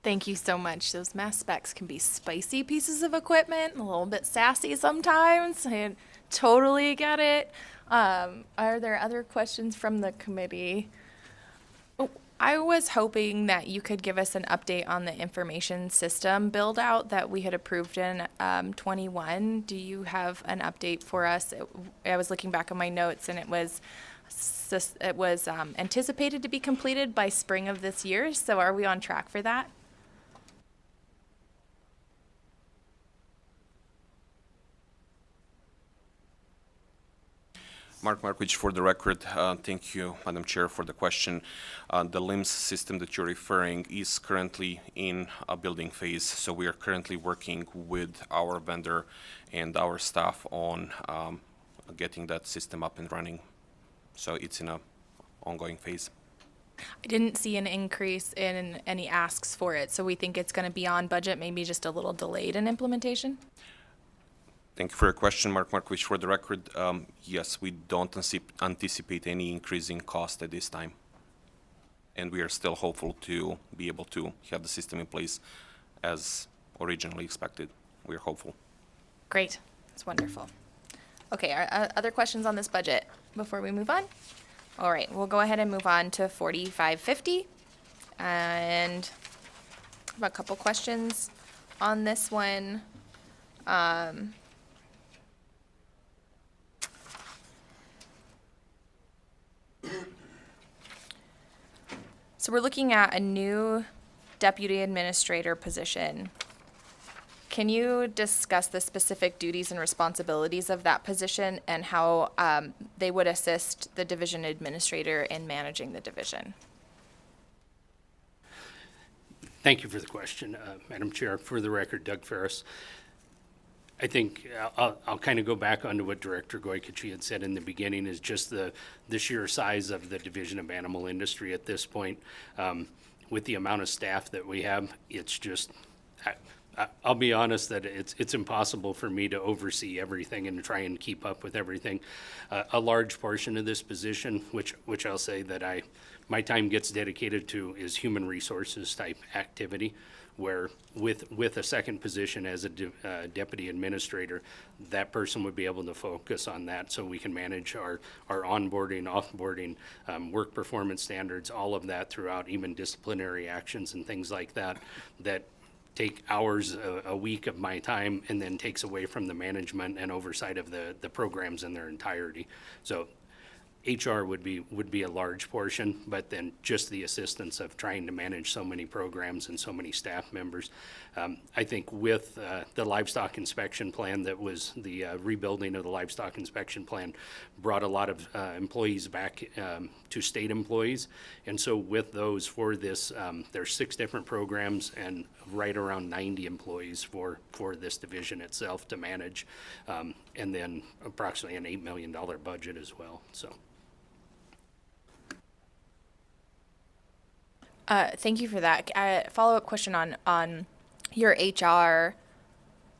Thank you so much. Those mass specs can be spicy pieces of equipment, a little bit sassy sometimes. I totally get it. Are there other questions from the committee? Oh, I was hoping that you could give us an update on the information system build out that we had approved in 21. Do you have an update for us? I was looking back on my notes and it was anticipated to be completed by spring of this year. So are we on track for that? Mark Markovich, for the record, thank you, Madam Chair, for the question. The LIMS system that you're referring is currently in a building phase, so we are currently working with our vendor and our staff on getting that system up and running. So it's in an ongoing phase. I didn't see an increase in any asks for it, so we think it's going to be on budget, maybe just a little delayed in implementation? Thank you for your question, Mark Markovich. For the record, yes, we don't anticipate any increase in cost at this time. And we are still hopeful to be able to have the system in place as originally expected. We are hopeful. Great. That's wonderful. Okay, other questions on this budget before we move on? All right, we'll go ahead and move on to 4550. And I have a couple questions on this one. So we're looking at a new deputy administrator position. Can you discuss the specific duties and responsibilities of that position and how they would assist the division administrator in managing the division? Thank you for the question, Madam Chair. For the record, Doug Ferris. I think I'll kind of go back onto what Director Goykachi had said in the beginning, is just the sheer size of the Division of Animal Industry at this point. With the amount of staff that we have, it's just, I'll be honest that it's impossible for me to oversee everything and try and keep up with everything. A large portion of this position, which I'll say that my time gets dedicated to, is human resources type activity, where with a second position as a deputy administrator, that person would be able to focus on that so we can manage our onboarding, offboarding, work performance standards, all of that throughout, even disciplinary actions and things like that, that take hours a week of my time and then takes away from the management and oversight of the programs in their entirety. So HR would be a large portion, but then just the assistance of trying to manage so many programs and so many staff members. I think with the livestock inspection plan, that was the rebuilding of the livestock inspection plan, brought a lot of employees back to state employees. And so with those for this, there's 6 different programs and right around 90 employees for this division itself to manage. and then approximately an $8 million budget as well, so. Thank you for that. Follow-up question on your HR.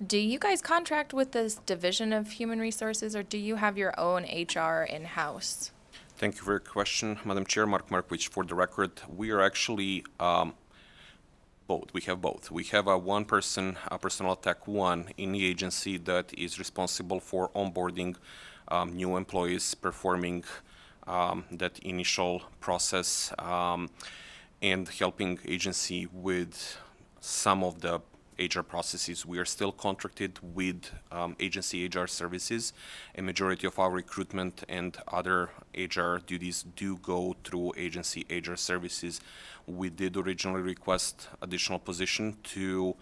Do you guys contract with this Division of Human Resources, or do you have your own HR in-house? Thank you for your question, Madam Chair. Mark Markovich, for the record, we are actually both. We have both. We have a one-person personnel tech one in the agency that is responsible for onboarding new employees, performing that initial process, and helping agency with some of the HR processes. We are still contracted with agency HR services. A majority of our recruitment and other HR duties do go through agency HR services. We did originally request additional position to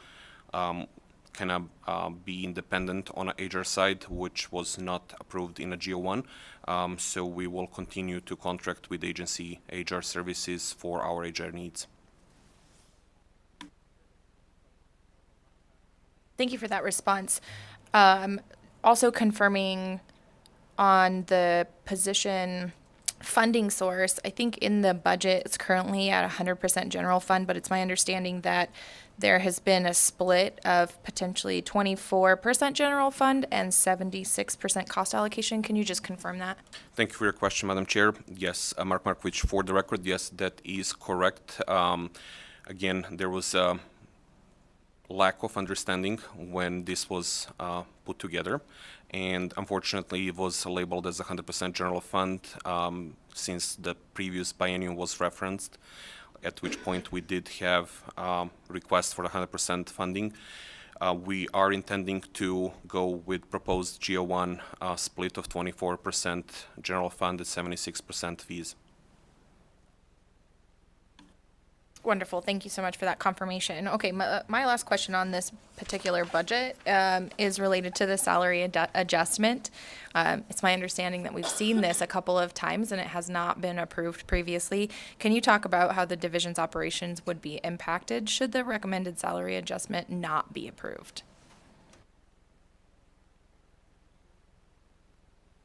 be independent on a HR side, which was not approved in a GO1. So we will continue to contract with agency HR services for our HR needs. Thank you for that response. Also confirming on the position funding source, I think in the budget it's currently at 100% general fund, but it's my understanding that there has been a split of potentially 24% general fund and 76% cost allocation. Can you just confirm that? Thank you for your question, Madam Chair. Yes, Mark Markovich, for the record, yes, that is correct. Again, there was a lack of understanding when this was put together, and unfortunately it was labeled as 100% general fund since the previous biennium was referenced, at which point we did have requests for 100% funding. We are intending to go with proposed GO1 split of 24% general fund and 76% fees. Wonderful. Thank you so much for that confirmation. Okay, my last question on this particular budget is related to the salary adjustment. It's my understanding that we've seen this a couple of times and it has not been approved previously. Can you talk about how the division's operations would be impacted should the recommended salary adjustment not be approved?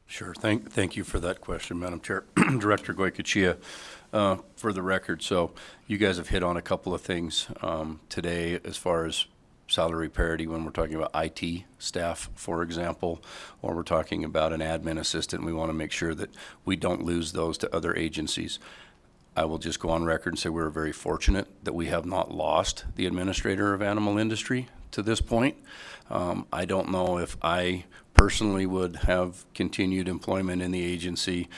Sure. Thank you for that question, Madam Chair. Director Goycochea, for the record, so you guys have hit on a couple of things today as far as salary parity when we're talking about IT staff, for example, or we're talking about an admin assistant. We want to make sure that we don't lose those to other agencies. I will just go on record and say we're very fortunate that we have not lost the administrator of animal industry to this point. I don't know if I personally would have continued employment in the agency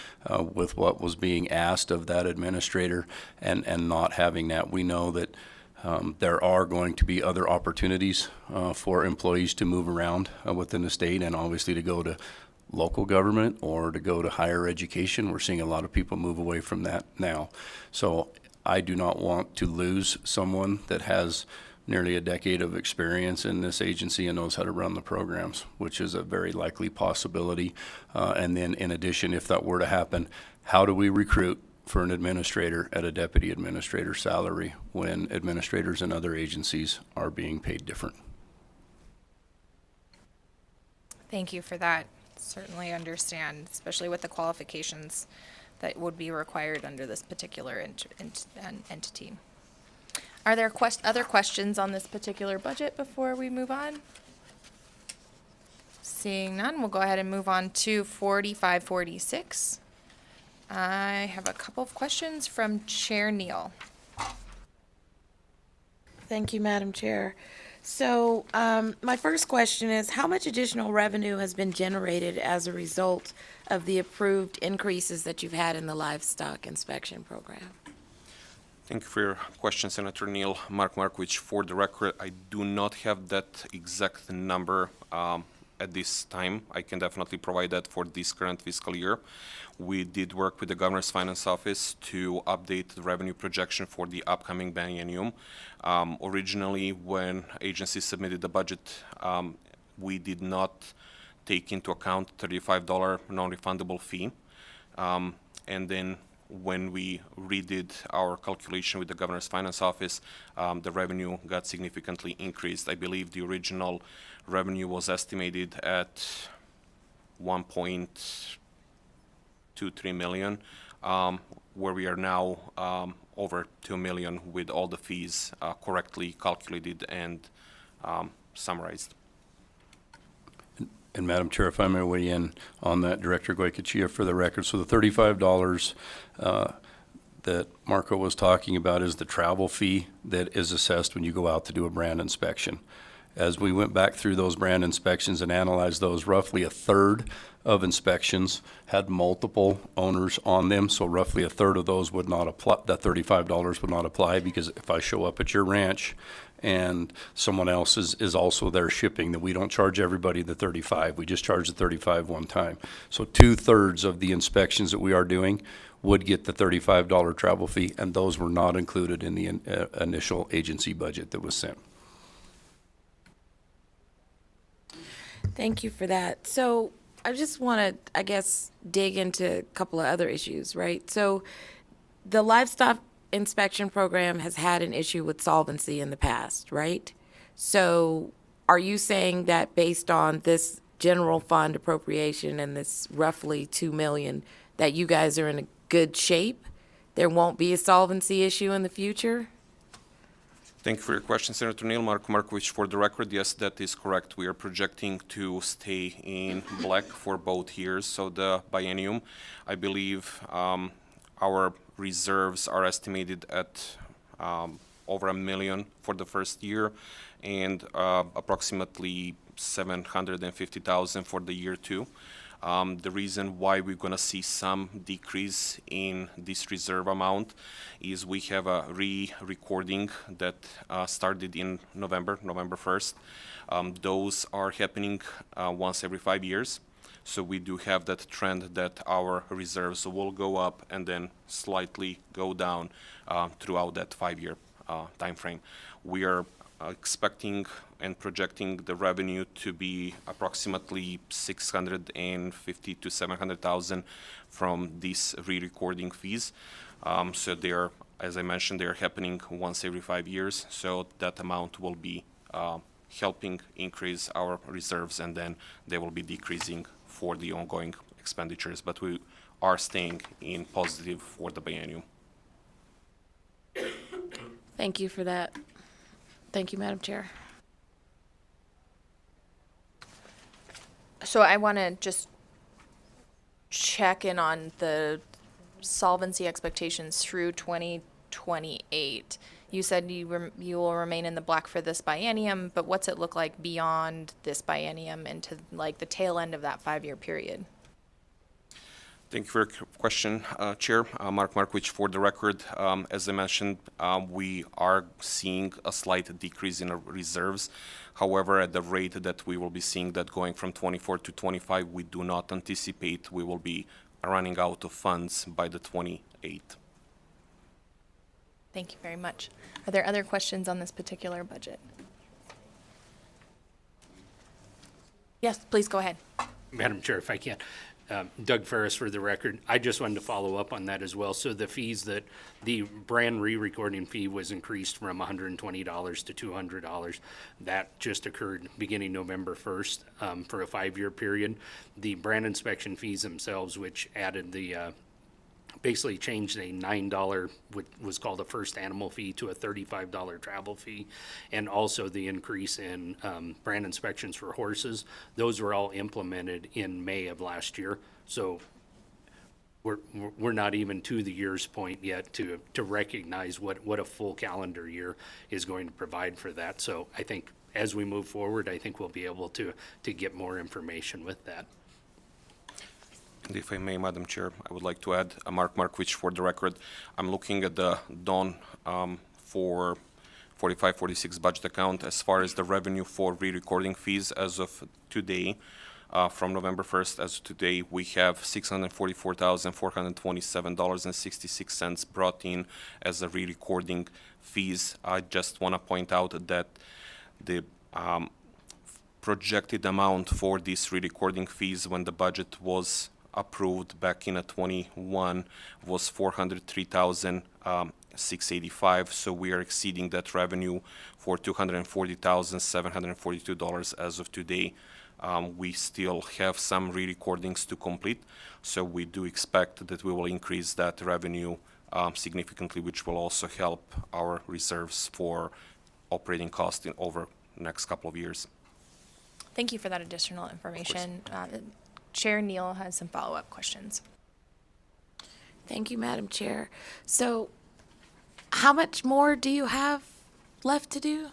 with what was being asked of that administrator and not having that. We know that there are going to be other opportunities for employees to move around within the state and obviously to go to local government or to go to higher education. We're seeing a lot of people move away from that now. So I do not want to lose someone that has nearly a decade of experience in this agency and knows how to run the programs, which is a very likely possibility. And then in addition, if that were to happen, how do we recruit for an administrator at a deputy administrator salary when administrators in other agencies are being paid different? Thank you for that. Certainly understand, especially with the qualifications that would be required under this particular entity. Are there other questions on this particular budget before we move on? Seeing none, we'll go ahead and move on to 4546. I have a couple of questions from Chair Neal. Thank you, Madam Chair. So my first question is, how much additional revenue has been generated as a result of the approved increases that you've had in the livestock inspection program? Thank you for your question, Senator Neal. Mark Markovich, for the record, I do not have that exact number at this time. I can definitely provide that for this current fiscal year. We did work with the Governor's Finance Office to update the revenue projection for the upcoming biennium. Originally, when agencies submitted the budget, we did not take into account $35 non-refundable fee. And then when we redid our calculation with the Governor's Finance Office, the revenue got significantly increased. I believe the original revenue was estimated at 1.23 million, where we are now over 2 million with all the fees correctly calculated and summarized. And Madam Chair, if I may weigh in on that, Director Goycochea, for the record. So the $35 that Marco was talking about is the travel fee that is assessed when you go out to do a brand inspection. As we went back through those brand inspections and analyzed those, roughly a third of inspections had multiple owners on them, so roughly a third of those would not apply, that $35 would not apply, because if I show up at your ranch and someone else is also there shipping, then we don't charge everybody the 35, we just charge the 35 one time. So 2/3 of the inspections that we are doing would get the $35 travel fee, and those were not included in the initial agency budget that was sent. Thank you for that. So I just want to, I guess, dig into a couple of other issues, right? So the livestock inspection program has had an issue with solvency in the past, right? So are you saying that based on this general fund appropriation and this roughly 2 million, that you guys are in a good shape? There won't be a solvency issue in the future? Thank you for your question, Senator Neal. Mark Markovich, for the record, yes, that is correct. We are projecting to stay in black for both years. So the biennium, I believe our reserves are estimated at over $1 million for the first year, and approximately $750,000 for the year two. The reason why we're going to see some decrease in this reserve amount is we have a re-recording that started in November 1st. Those are happening once every 5 years. So we do have that trend that our reserves will go up and then slightly go down throughout that 5-year time frame. We are expecting and projecting the revenue to be approximately $650,000 to $700,000 from these re-recording fees. So they're, as I mentioned, they're happening once every 5 years. So that amount will be helping increase our reserves, and then they will be decreasing for the ongoing expenditures. But we are staying in positive for the biennium. Thank you for that. Thank you, Madam Chair. So I want to just check in on the solvency expectations through 2028. You said you will remain in the black for this biennium, but what's it look like beyond this biennium into like the tail end of that 5-year period? Thank you for your question, Chair. Mark Markovich, for the record, as I mentioned, we are seeing a slight decrease in our reserves. However, at the rate that we will be seeing that going from 24 to 25, we do not anticipate we will be running out of funds by the 28. Thank you very much. Are there other questions on this particular budget? Yes, please go ahead. Madam Chair, if I can. Doug Ferris, for the record. I just wanted to follow up on that as well. So the fees that the brand re-recording fee was increased from $120 to $200. That just occurred beginning November 1st for a 5-year period. The brand inspection fees themselves, which added the basically changed a $9, what was called a first animal fee, to a $35 travel fee, and also the increase in brand inspections for horses. Those were all implemented in May of last year. So we're not even to the year's point yet to recognize what a full calendar year is going to provide for that. So I think as we move forward, I think we'll be able to get more information with that. And if I may, Madam Chair, I would like to add, Mark Markovich, for the record, I'm looking at the DON for 4546 budget account as far as the revenue for re-recording fees as of today. From November 1st as of today, we have $644,427.66 brought in as a re-recording fees. I just want to point out that the projected amount for these re-recording fees when the budget was approved back in 21 was $403,685. So we are exceeding that revenue for $240,742 as of today. We still have some re-recordings to complete, so we do expect that we will increase that revenue significantly, which will also help our reserves for operating costs in over the next couple of years. Thank you for that additional information. Chair Neal has some follow-up questions. Thank you, Madam Chair. So how much more do you have left to do?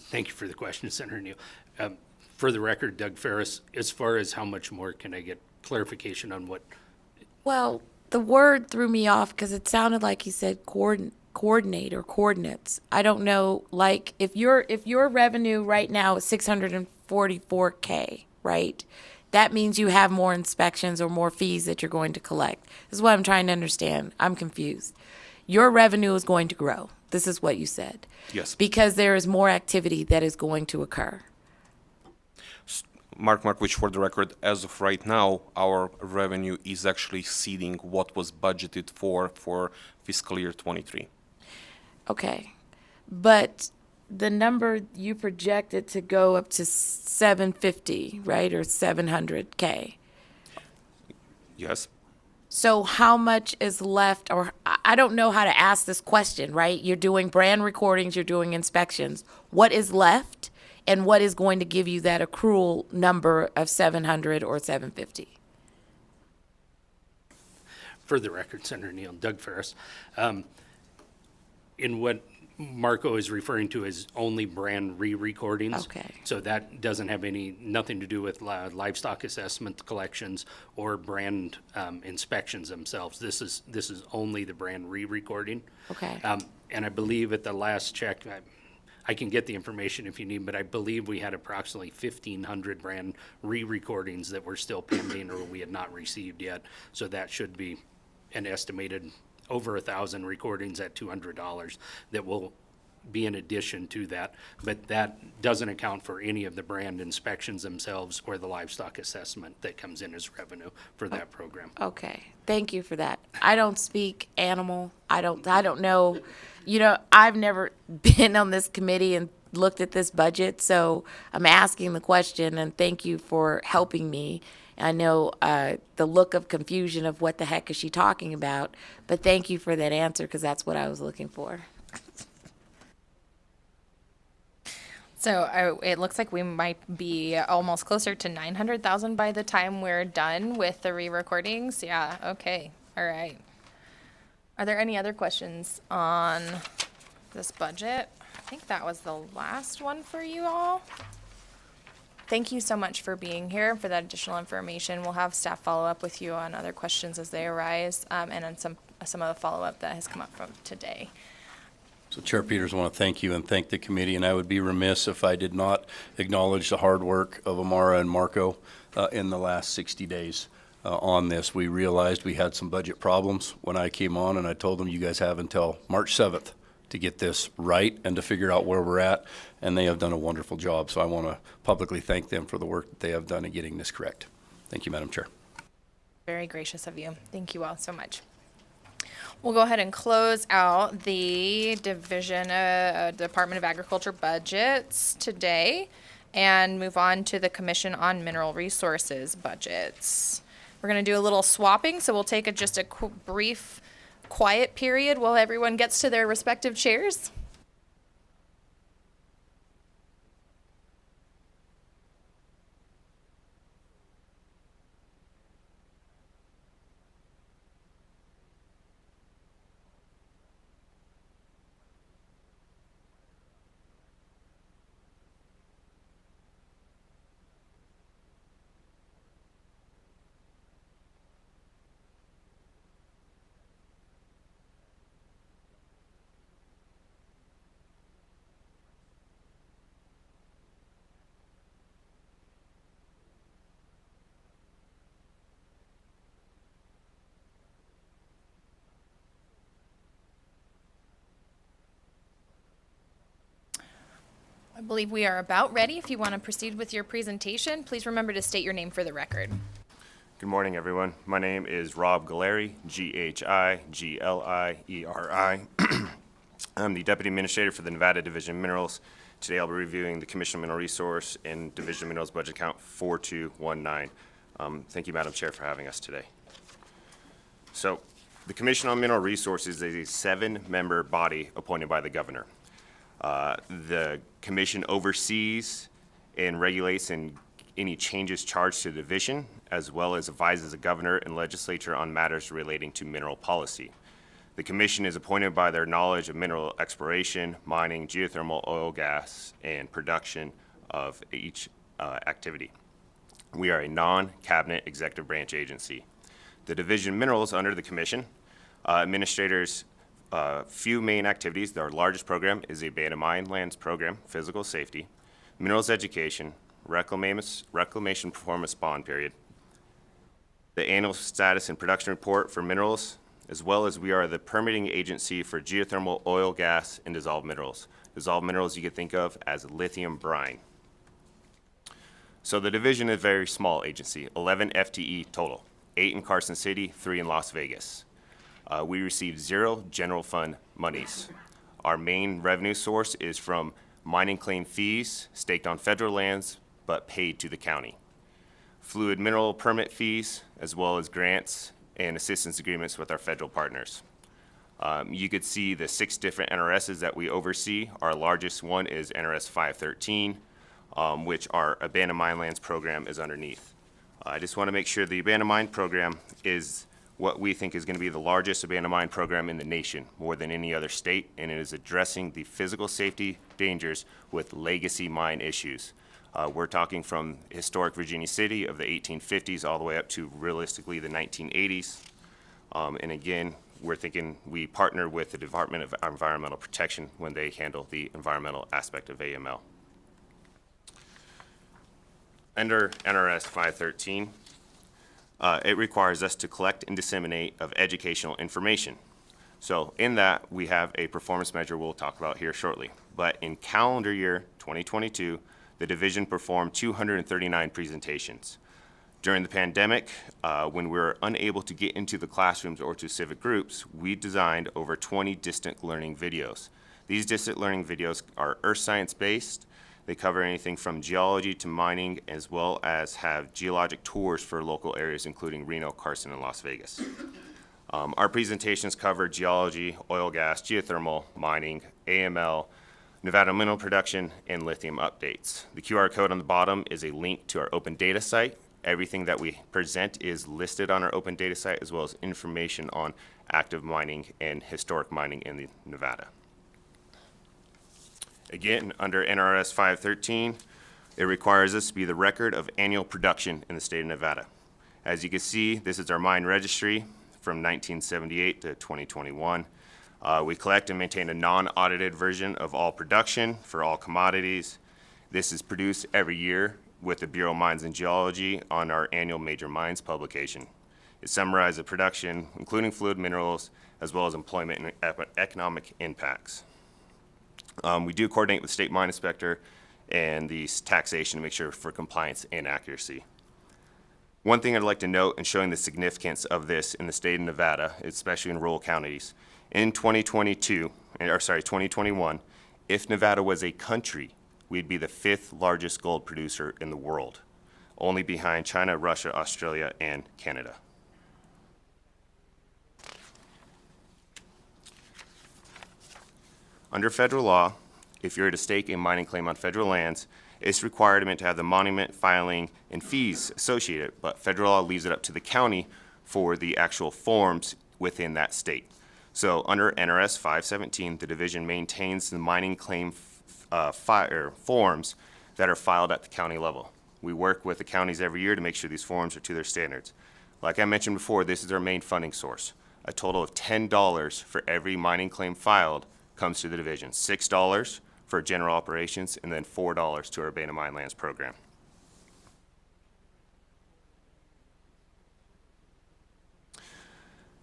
Thank you for the question, Senator Neal. For the record, Doug Ferris, as far as how much more, can I get clarification on what? Well, the word threw me off because it sounded like you said coordinate or coordinates. I don't know, like if your revenue right now is 644K, right? That means you have more inspections or more fees that you're going to collect. This is what I'm trying to understand. I'm confused. Your revenue is going to grow. This is what you said. Yes. Because there is more activity that is going to occur. Mark, which for the record, as of right now, our revenue is actually exceeding what was budgeted for fiscal year 23. Okay. But the number you projected to go up to 750, right? Or 700K. Yes. So how much is left, or I don't know how to ask this question, right? You're doing brand recordings, you're doing inspections. What is left, and what is going to give you that accrual number of 700 or 750? For the record, Senator Neal, Doug Ferris. In what Marco is referring to as only brand re-recordings. Okay. So that doesn't have nothing to do with livestock assessment collections or brand inspections themselves. This is only the brand re-recording. Okay. And I believe at the last check, I can get the information if you need, but I believe we had approximately 1,500 brand re-recordings that were still pending or we had not received yet. So that should be an estimated over 1,000 recordings at $200 that will be in addition to that. But that doesn't account for any of the brand inspections themselves or the livestock assessment that comes in as revenue for that program. Okay. Thank you for that. I don't speak animal. I don't know. You know, I've never been on this committee and looked at this budget, so I'm asking the question, and thank you for helping me. I know the look of confusion of what the heck is she talking about, but thank you for that answer because that's what I was looking for. So it looks like we might be almost closer to 900,000 by the time we're done with the re-recordings. Yeah, okay, all right. Are there any other questions on this budget? I think that was the last one for you all. Thank you so much for being here, for that additional information. We'll have staff follow up with you on other questions as they arise, and on some of the follow-up that has come up from today. So Chair Peters, I want to thank you and thank the committee, and I would be remiss if I did not acknowledge the hard work of Amara and Marco in the last 60 days on this. We realized we had some budget problems when I came on, and I told them you guys have until March 7th to get this right and to figure out where we're at, and they have done a wonderful job. So I want to publicly thank them for the work that they have done in getting this correct. Thank you, Madam Chair. Very gracious of you. Thank you all so much. We'll go ahead and close out the Department of Agriculture budgets today and move on to the Commission on Mineral Resources budgets. We're going to do a little swapping, so we'll take just a brief quiet period while everyone gets to their respective chairs. I believe we are about ready. If you want to proceed with your presentation, please remember to state your name for the record. Good morning, everyone. My name is Rob Galeri, Ghiglieri. I'm the Deputy Administrator for the Nevada Division of Minerals. Today I'll be reviewing the Commission of Mineral Resource and Division of Minerals Budget Count 4219. Thank you, Madam Chair, for having us today. So, the Commission on Mineral Resources is a 7-member body appointed by the governor. The commission oversees and regulates any changes charged to the division, as well as advises the governor and legislature on matters relating to mineral policy. The commission is appointed by their knowledge of mineral exploration, mining, geothermal, oil, gas, and production of each activity. We are a non-cabinet executive branch agency. The Division of Minerals under the commission administrators few main activities. Our largest program is the Abandoned Mine Lands Program, Physical Safety, Minerals Education, Reclamation Performance Bond Period, the Annual Status and Production Report for Minerals, as well as we are the permitting agency for geothermal, oil, gas, and dissolved minerals. Dissolved minerals you could think of as lithium brine. So the division is a very small agency, 11 FTE total, 8 in Carson City, 3 in Las Vegas. We receive 0 general fund monies. Our main revenue source is from mining claim fees staked on federal lands but paid to the county, fluid mineral permit fees, as well as grants and assistance agreements with our federal partners. You could see the 6 different NRSs that we oversee. Our largest one is NRS 513, which our Abandoned Mine Lands program is underneath. I just want to make sure the Abandoned Mine program is what we think is going to be the largest abandoned mine program in the nation, more than any other state, and it is addressing the physical safety dangers with legacy mine issues. We're talking from historic Virginia City of the 1850s all the way up to realistically the 1980s. And again, we're thinking we partner with the Department of Environmental Protection when they handle the environmental aspect of AML. Under NRS 513, it requires us to collect and disseminate of educational information. So in that, we have a performance measure we'll talk about here shortly. But in calendar year 2022, the division performed 239 presentations. During the pandemic, when we were unable to get into the classrooms or to civic groups, we designed over 20 distant learning videos. These distant learning videos are earth science based. They cover anything from geology to mining, as well as have geologic tours for local areas, including Reno, Carson, and Las Vegas. Our presentations cover geology, oil, gas, geothermal, mining, AML, Nevada mineral production, and lithium updates. The QR code on the bottom is a link to our open data site. Everything that we present is listed on our open data site, as well as information on active mining and historic mining in Nevada. Again, under NRS 513, it requires us to be the record of annual production in the state of Nevada. As you can see, this is our mine registry from 1978 to 2021. We collect and maintain a non-audited version of all production for all commodities. This is produced every year with the Bureau of Mines and Geology on our annual Major Mines publication. It summarizes the production, including fluid minerals, as well as employment and economic impacts. We do coordinate with the state mine inspector and the taxation to make sure for compliance and accuracy. One thing I'd like to note in showing the significance of this in the state of Nevada, especially in rural counties, in 2021, if Nevada was a country, we'd be the 5th largest gold producer in the world, only behind China, Russia, Australia, and Canada. Under federal law, if you're to stake a mining claim on federal lands, it's requirement to have the monument, filing, and fees associated, but federal law leaves it up to the county for the actual forms within that state. So under NRS 517, the division maintains the mining claim forms that are filed at the county level. We work with the counties every year to make sure these forms are to their standards. Like I mentioned before, this is our main funding source. A total of $10 for every mining claim filed comes to the division. $6 for general operations, and then $4 to our Abandoned Mine Lands program.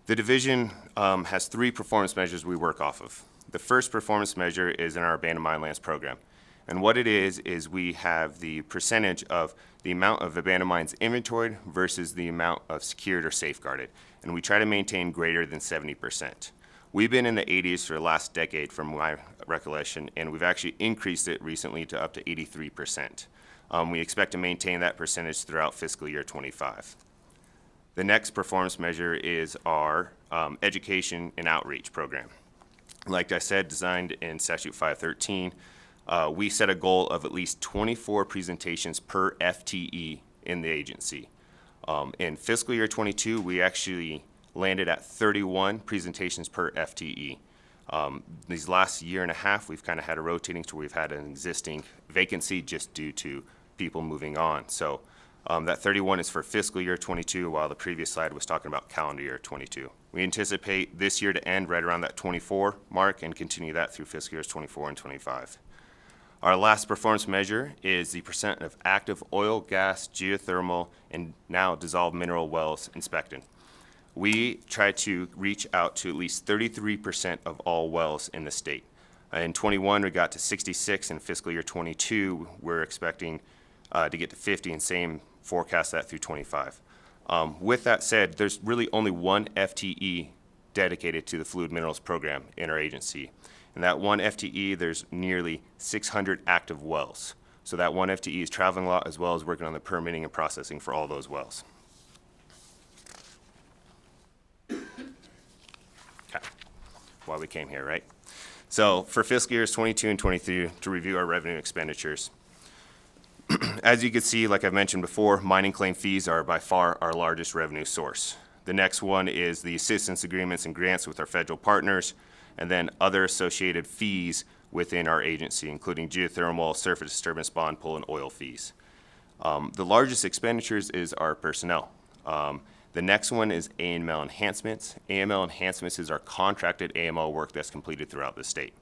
The division has 3 performance measures we work off of. The first performance measure is in our Abandoned Mine Lands program. And what it is we have the percentage of the amount of abandoned mines inventoried versus the amount of secured or safeguarded. And we try to maintain greater than 70%. We've been in the 80s for the last decade from my recollection, and we've actually increased it recently to up to 83%. We expect to maintain that percentage throughout fiscal year 25. The next performance measure is our education and outreach program. Like I said, designed in Statute 513, we set a goal of at least 24 presentations per FTE in the agency. In fiscal year 22, we actually landed at 31 presentations per FTE. These last year and a half, we've kind of had a rotating to where we've had an existing vacancy just due to people moving on. So that 31 is for fiscal year 22, while the previous slide was talking about calendar year 22. We anticipate this year to end right around that 24 mark and continue that through fiscal years 24 and 25. Our last performance measure is the percent of active oil, gas, geothermal, and now dissolved mineral wells inspected. We try to reach out to at least 33% of all wells in the state. In 21, we got to 66. In fiscal year 22, we're expecting to get to 50, and same forecast that through 25. With that said, there's really only one FTE dedicated to the fluid minerals program in our agency. And that one FTE, there's nearly 600 active wells. So that one FTE is traveling a lot as well as working on the permitting and processing for all those wells. Okay. Why we came here, right? So for fiscal years 22 and 23, to review our revenue expenditures. As you can see, like I've mentioned before, mining claim fees are by far our largest revenue source. The next one is the assistance agreements and grants with our federal partners, and then other associated fees within our agency, including geothermal, surface disturbance bond pool, and oil fees. The largest expenditures is our personnel. The next one is AML enhancements. AML enhancements is our contracted AML work that's completed throughout the state.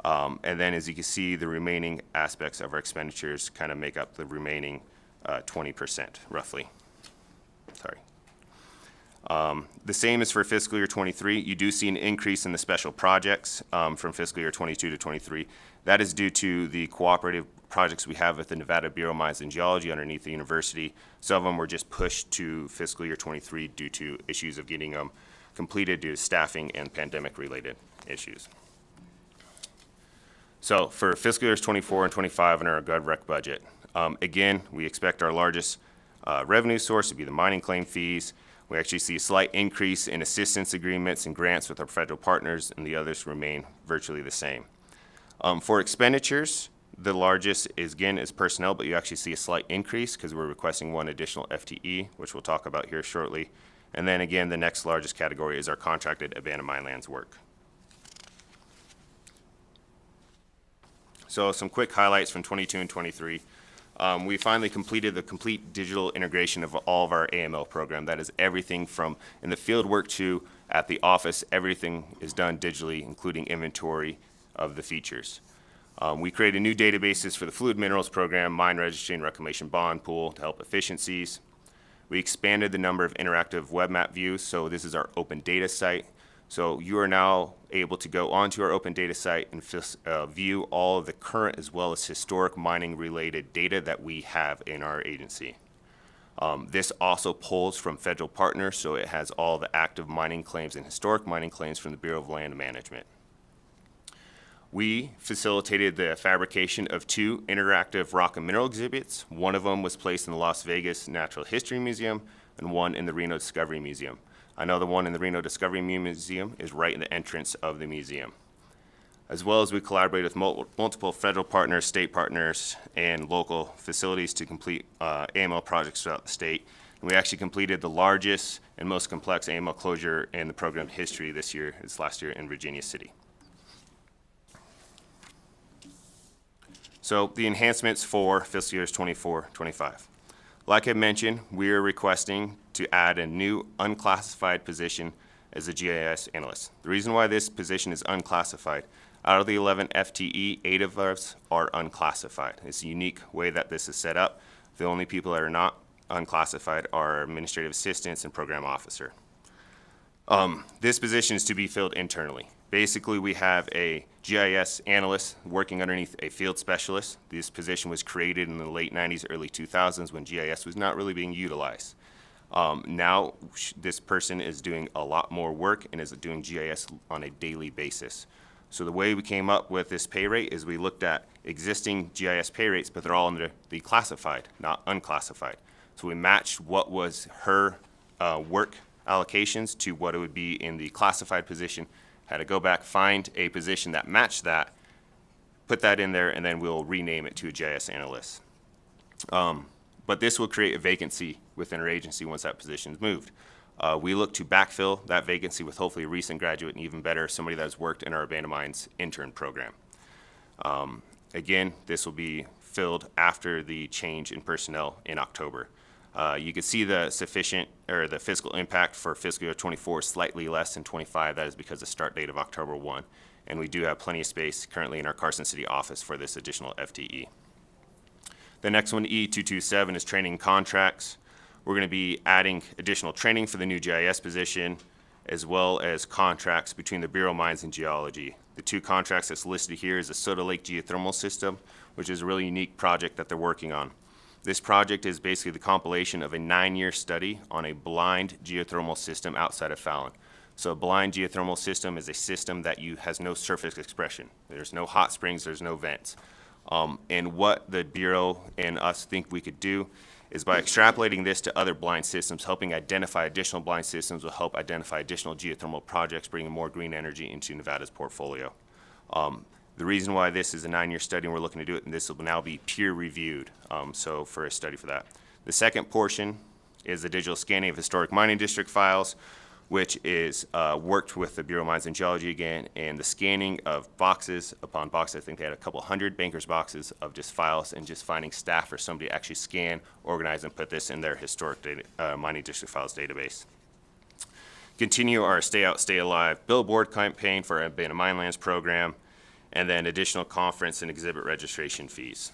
And then as you can see, the remaining aspects of our expenditures kind of make up the remaining 20% roughly. Sorry. The same is for fiscal year 23. You do see an increase in the special projects from fiscal year 22 to 23. That is due to the cooperative projects we have with the Nevada Bureau of Mines and Geology underneath the university. Some of them were just pushed to fiscal year 23 due to issues of getting them completed due to staffing and pandemic-related issues. So for fiscal years 24 and 25 in our GovRec budget, again, we expect our largest revenue source to be the mining claim fees. We actually see a slight increase in assistance agreements and grants with our federal partners, and the others remain virtually the same. For expenditures, the largest is personnel, but you actually see a slight increase because we're requesting one additional FTE, which we'll talk about here shortly. And then again, the next largest category is our contracted abandoned mine lands work. So some quick highlights from 22 and 23. We finally completed the complete digital integration of all of our AML program. That is everything from in the field work to at the office. Everything is done digitally, including inventory of the features. We created new databases for the fluid minerals program, mine registry, and reclamation bond pool to help efficiencies. We expanded the number of interactive web map views. So this is our open data site. So you are now able to go onto our open data site and view all of the current as well as historic mining related data that we have in our agency. This also pulls from federal partners, so it has all the active mining claims and historic mining claims from the Bureau of Land Management. We facilitated the fabrication of 2 interactive rock and mineral exhibits. One of them was placed in the Las Vegas Natural History Museum and one in the Reno Discovery Museum. I know the one in the Reno Discovery Museum is right in the entrance of the museum. As well as we collaborate with multiple federal partners, state partners, and local facilities to complete AML projects throughout the state. And we actually completed the largest and most complex AML closure in the program history this last year in Virginia City. So the enhancements for fiscal years 24-25. Like I mentioned, we are requesting to add a new unclassified position as a GIS analyst. The reason why this position is unclassified, out of the 11 FTE, 8 of us are unclassified. It's a unique way that this is set up. The only people that are not unclassified are administrative assistants and program officer. This position is to be filled internally. Basically, we have a GIS analyst working underneath a field specialist. This position was created in the late 90s, early 2000s when GIS was not really being utilized. Now, this person is doing a lot more work and is doing GIS on a daily basis. So the way we came up with this pay rate is we looked at existing GIS pay rates, but they're all under the classified, not unclassified. So we matched what was her work allocations to what it would be in the classified position. Had to go back, find a position that matched that, put that in there, and then we'll rename it to a GIS analyst. But this will create a vacancy within our agency once that position is moved. We look to backfill that vacancy with hopefully a recent graduate and even better, somebody that has worked in our abandoned mines intern program. Again, this will be filled after the change in personnel in October. You can see the the fiscal impact for fiscal year 24 is slightly less than 25. That is because the start date of October 1. And we do have plenty of space currently in our Carson City office for this additional FTE. The next one, E227, is training contracts. We're going to be adding additional training for the new GIS position, as well as contracts between the Bureau of Mines and Geology. The two contracts that's listed here is the Soda Lake Geothermal System, which is a really unique project that they're working on. This project is basically the compilation of a 9-year study on a blind geothermal system outside of Fallon. So a blind geothermal system is a system that has no surface expression. There's no hot springs, there's no vents. And what the Bureau and us think we could do is by extrapolating this to other blind systems, helping identify additional blind systems will help identify additional geothermal projects, bringing more green energy into Nevada's portfolio. The reason why this is a 9-year study and we're looking to do it, and this will now be peer reviewed, so for a study for that. The second portion is the digital scanning of historic mining district files, which is worked with the Bureau of Mines and Geology again, and the scanning of boxes upon boxes. I think they had a couple hundred bankers boxes of just files, and just finding staff or somebody to actually scan, organize, and put this in their historic mining district files database. Continue our Stay Out, Stay Alive billboard campaign for our abandoned mine lands program, and then additional conference and exhibit registration fees.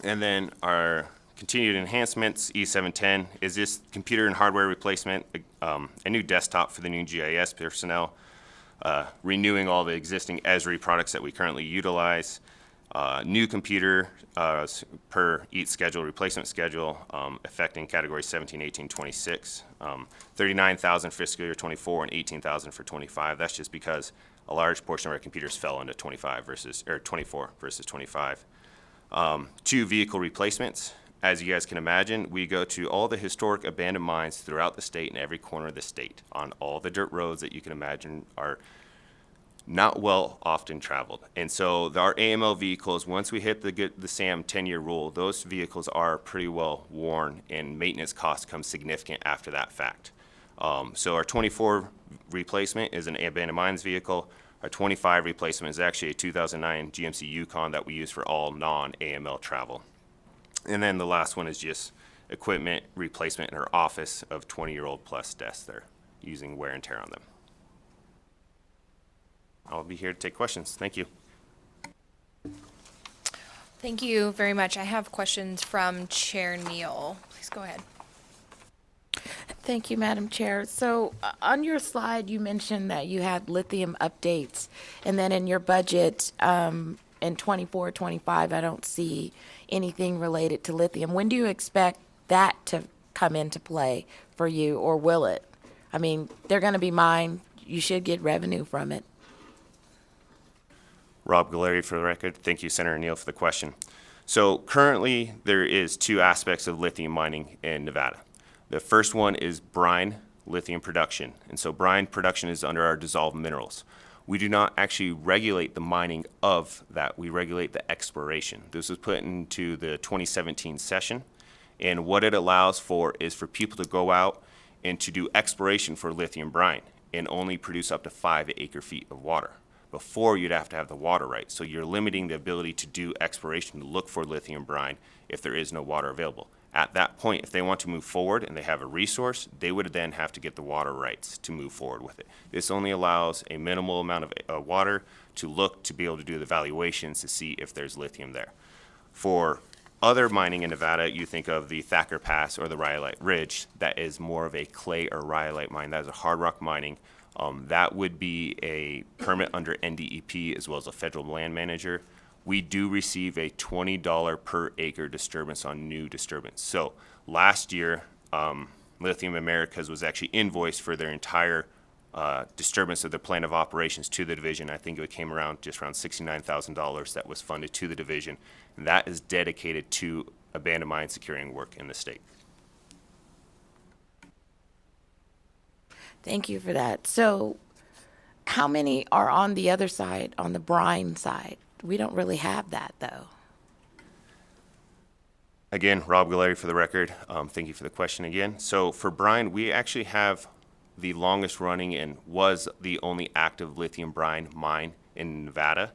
And then our continued enhancements, E710, is this computer and hardware replacement, a new desktop for the new GIS personnel, renewing all the existing Esri products that we currently utilize, new computer per each schedule, replacement schedule, affecting categories 17, 18, 26, 39,000 fiscal year 24 and 18,000 for 25. That's just because a large portion of our computers fell into 24 versus 25. 2 vehicle replacements. As you guys can imagine, we go to all the historic abandoned mines throughout the state and every corner of the state on all the dirt roads that you can imagine are not well often traveled. And so our AML vehicles, once we hit the SAM 10-year rule, those vehicles are pretty well worn, and maintenance costs come significant after that fact. So our 24 replacement is an abandoned mines vehicle. Our 25 replacement is actually a 2009 GMC Yukon that we use for all non-AML travel. And then the last one is just equipment replacement in our office of 20-year-old plus desks there, using wear and tear on them. I'll be here to take questions. Thank you. Thank you very much. I have questions from Chair Neal. Please go ahead. Thank you, Madam Chair. So on your slide, you mentioned that you had lithium updates, and then in your budget in 24, 25, I don't see anything related to lithium. When do you expect that to come into play for you, or will it? I mean, they're going to be mined. You should get revenue from it. Rob Galeri for the record. Thank you, Senator Neal, for the question. So currently, there is 2 aspects of lithium mining in Nevada. The first one is brine lithium production. And so brine production is under our dissolved minerals. We do not actually regulate the mining of that. We regulate the exploration. This was put into the 2017 session. And what it allows for is for people to go out and to do exploration for lithium brine and only produce up to 5 acre-feet of water. Before, you'd have to have the water right. So you're limiting the ability to do exploration to look for lithium brine if there is no water available. At that point, if they want to move forward and they have a resource, they would then have to get the water rights to move forward with it. This only allows a minimal amount of water to look to be able to do the evaluations to see if there's lithium there. For other mining in Nevada, you think of the Thacker Pass or the Rhyolite Ridge. That is more of a clay or rhyolite mine. That is a hard rock mining. That would be a permit under NDEP as well as a federal land manager. we do receive a $20 per acre disturbance on new disturbance. So last year, Lithium Americas was actually invoiced for their entire disturbance of their plan of operations to the division. I think it came around just around $69,000 that was funded to the division. And that is dedicated to abandoned mine securing work in the state. Thank you for that. So how many are on the other side, on the brine side? We don't really have that, though. Again, Rob Galeri for the record. Thank you for the question again. So for brine, we actually have the longest running and was the only active lithium brine mine in Nevada.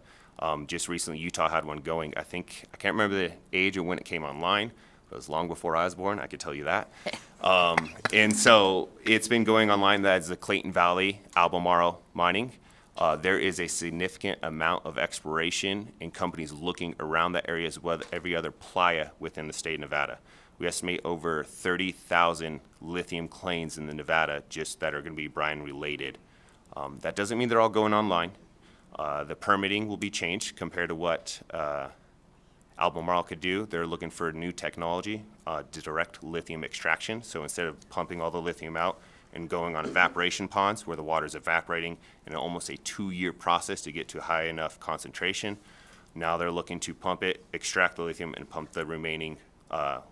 Just recently, Utah had one going. I can't remember the age of when it came online. It was long before I was born, I could tell you that. And so it's been going online. That's the Clayton Valley Albemarle mining. There is a significant amount of exploration and companies looking around that area as well as every other playa within the state of Nevada. We estimate over 30,000 lithium claims in the Nevada just that are going to be brine related. That doesn't mean they're all going online. The permitting will be changed compared to what Albemarle could do. They're looking for new technology, direct lithium extraction. So instead of pumping all the lithium out and going on evaporation ponds where the water is evaporating in almost a 2-year process to get to a high enough concentration, now they're looking to pump it, extract the lithium, and pump the remaining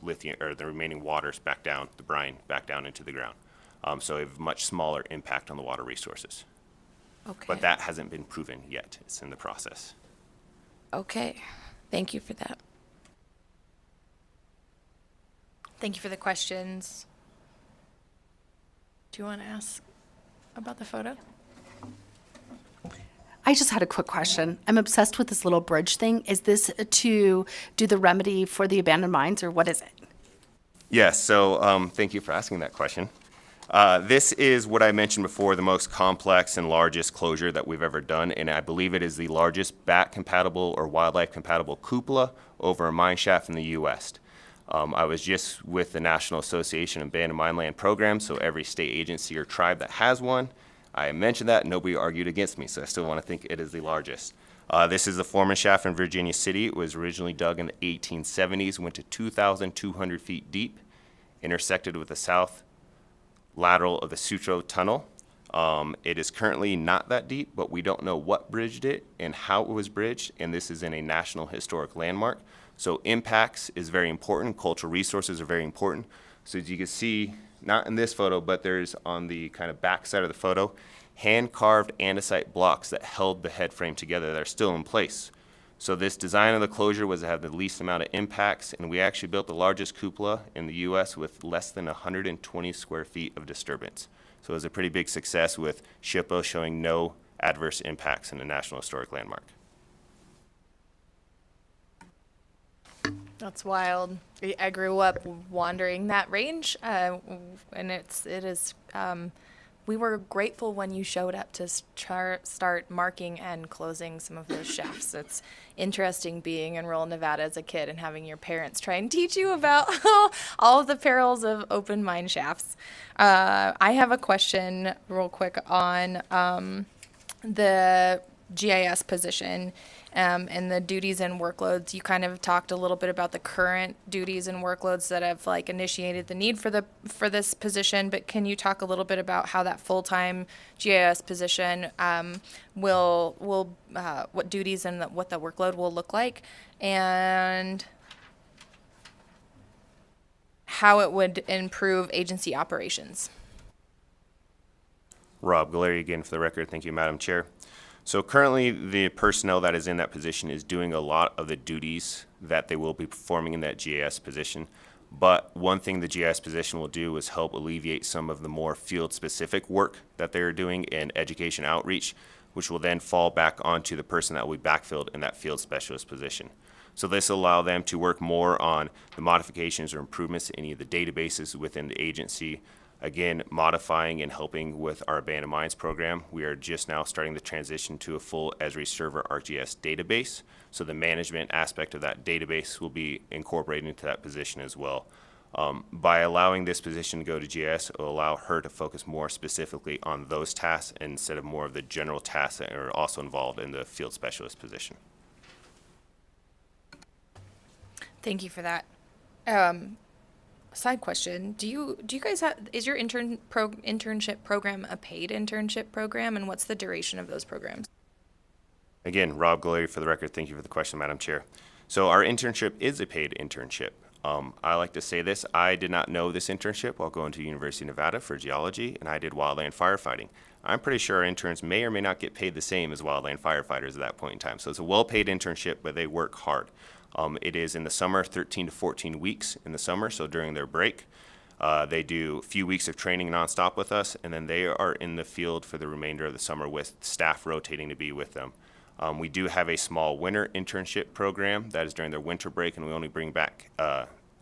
lithium or the remaining waters back down, the brine back down into the ground. So a much smaller impact on the water resources. Okay. But that hasn't been proven yet. It's in the process. Okay. Thank you for that. Thank you for the questions. Do you want to ask about the photo? I just had a quick question. I'm obsessed with this little bridge thing. Is this to do the remedy for the abandoned mines, or what is it? Yes, so thank you for asking that question. This is what I mentioned before, the most complex and largest closure that we've ever done, and I believe it is the largest bat-compatible or wildlife-compatible cupola over a mine shaft in the U.S. I was just with the National Association of Abandoned Mine Land Programs, so every state agency or tribe that has one. I mentioned that, nobody argued against me, so I still want to think it is the largest. This is the Foreman Shaft in Virginia City. It was originally dug in the 1870s, went to 2,200 feet deep, intersected with the south lateral of the Sutro Tunnel. It is currently not that deep, but we don't know what bridged it and how it was bridged, and this is in a National Historic Landmark. So impacts is very important. Cultural resources are very important. So as you can see, not in this photo, but there's on the kind of back side of the photo, hand-carved andesite blocks that held the head frame together that are still in place. So this design of the closure was to have the least amount of impacts, and we actually built the largest cupola in the U.S. with less than 120 square feet of disturbance. So it was a pretty big success with SHPO showing no adverse impacts in the National Historic Landmark. That's wild. I grew up wandering that range, and we were grateful when you showed up to start marking and closing some of those shafts. It's interesting being in rural Nevada as a kid and having your parents try and teach you about all of the perils of open mine shafts. I have a question real quick on the GIS position and the duties and workloads. You kind of talked a little bit about the current duties and workloads that have like initiated the need for this position, but can you talk a little bit about how that full-time GIS position will what duties and what the workload will look like, and how it would improve agency operations? Rob Galeri again for the record. Thank you, Madam Chair. So currently, the personnel that is in that position is doing a lot of the duties that they will be performing in that GIS position. But one thing the GIS position will do is help alleviate some of the more field-specific work that they're doing in education outreach, which will then fall back onto the person that will be backfilled in that field specialist position. So this will allow them to work more on the modifications or improvements to any of the databases within the agency. Again, modifying and helping with our abandoned mines program. We are just now starting the transition to a full Esri server ArcGIS database. So the management aspect of that database will be incorporated into that position as well. By allowing this position to go to GIS, it will allow her to focus more specifically on those tasks instead of more of the general tasks that are also involved in the field specialist position. Thank you for that. Side question: Do you guys have, is your internship program a paid internship program, and what's the duration of those programs? Again, Rob Galleri for the record. Thank you for the question, Madam Chair. So our internship is a paid internship. I like to say this, I did not know this internship while going to University of Nevada for geology, and I did wildland firefighting. I'm pretty sure our interns may or may not get paid the same as wildland firefighters at that point in time. So it's a well-paid internship, but they work hard. It is in the summer, 13 to 14 weeks in the summer, so during their break. They do a few weeks of training nonstop with us, and then they are in the field for the remainder of the summer with staff rotating to be with them. We do have a small winter internship program that is during their winter break, and we only bring back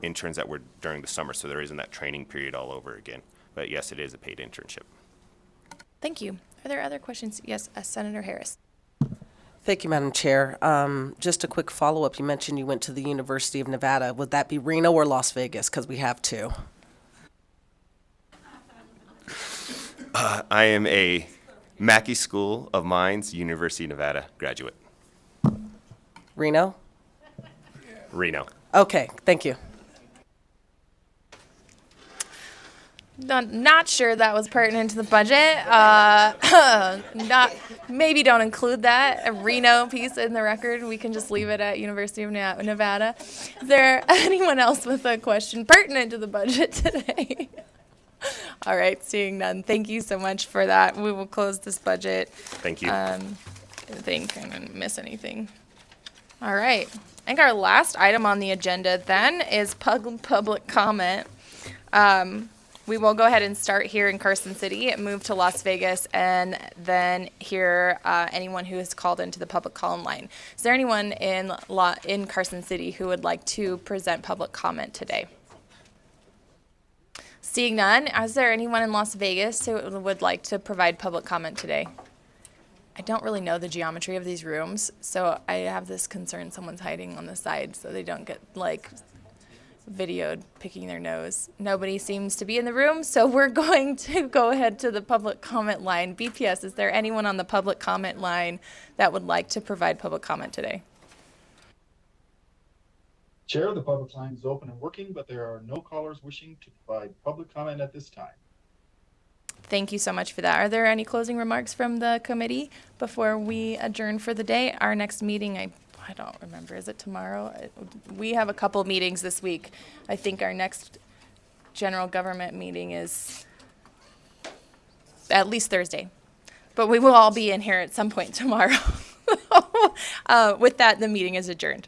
interns that were during the summer, so there isn't that training period all over again. But yes, it is a paid internship. Thank you. Are there other questions? Yes, Senator Harris. Thank you, Madam Chair. Just a quick follow-up. You mentioned you went to the University of Nevada. Would that be Reno or Las Vegas? Because we have two. I am a Mackey School of Mines, University of Nevada graduate. Reno? Reno. Okay, thank you. Not sure that was pertinent to the budget. Maybe don't include that, a Reno piece in the record. We can just leave it at University of Nevada. Is there anyone else with a question pertinent to the budget today? All right, seeing none. Thank you so much for that. We will close this budget. Thank you. I think I didn't miss anything. All right. I think our last item on the agenda then is public comment. We will go ahead and start here in Carson City, move to Las Vegas, and then hear anyone who has called into the public call-in line. Is there anyone in Carson City who would like to present public comment today? Seeing none, is there anyone in Las Vegas who would like to provide public comment today? I don't really know the geometry of these rooms, so I have this concern someone's hiding on the side so they don't get videoed picking their nose. Nobody seems to be in the room, so we're going to go ahead to the public comment line. BPS, is there anyone on the public comment line that would like to provide public comment today? Chair, the public line is open and working, but there are no callers wishing to provide public comment at this time. Thank you so much for that. Are there any closing remarks from the committee before we adjourn for the day? Our next meeting, I don't remember. Is it tomorrow? We have a couple meetings this week. I think our next general government meeting is at least Thursday. But we will all be in here at some point tomorrow. With that, the meeting is adjourned.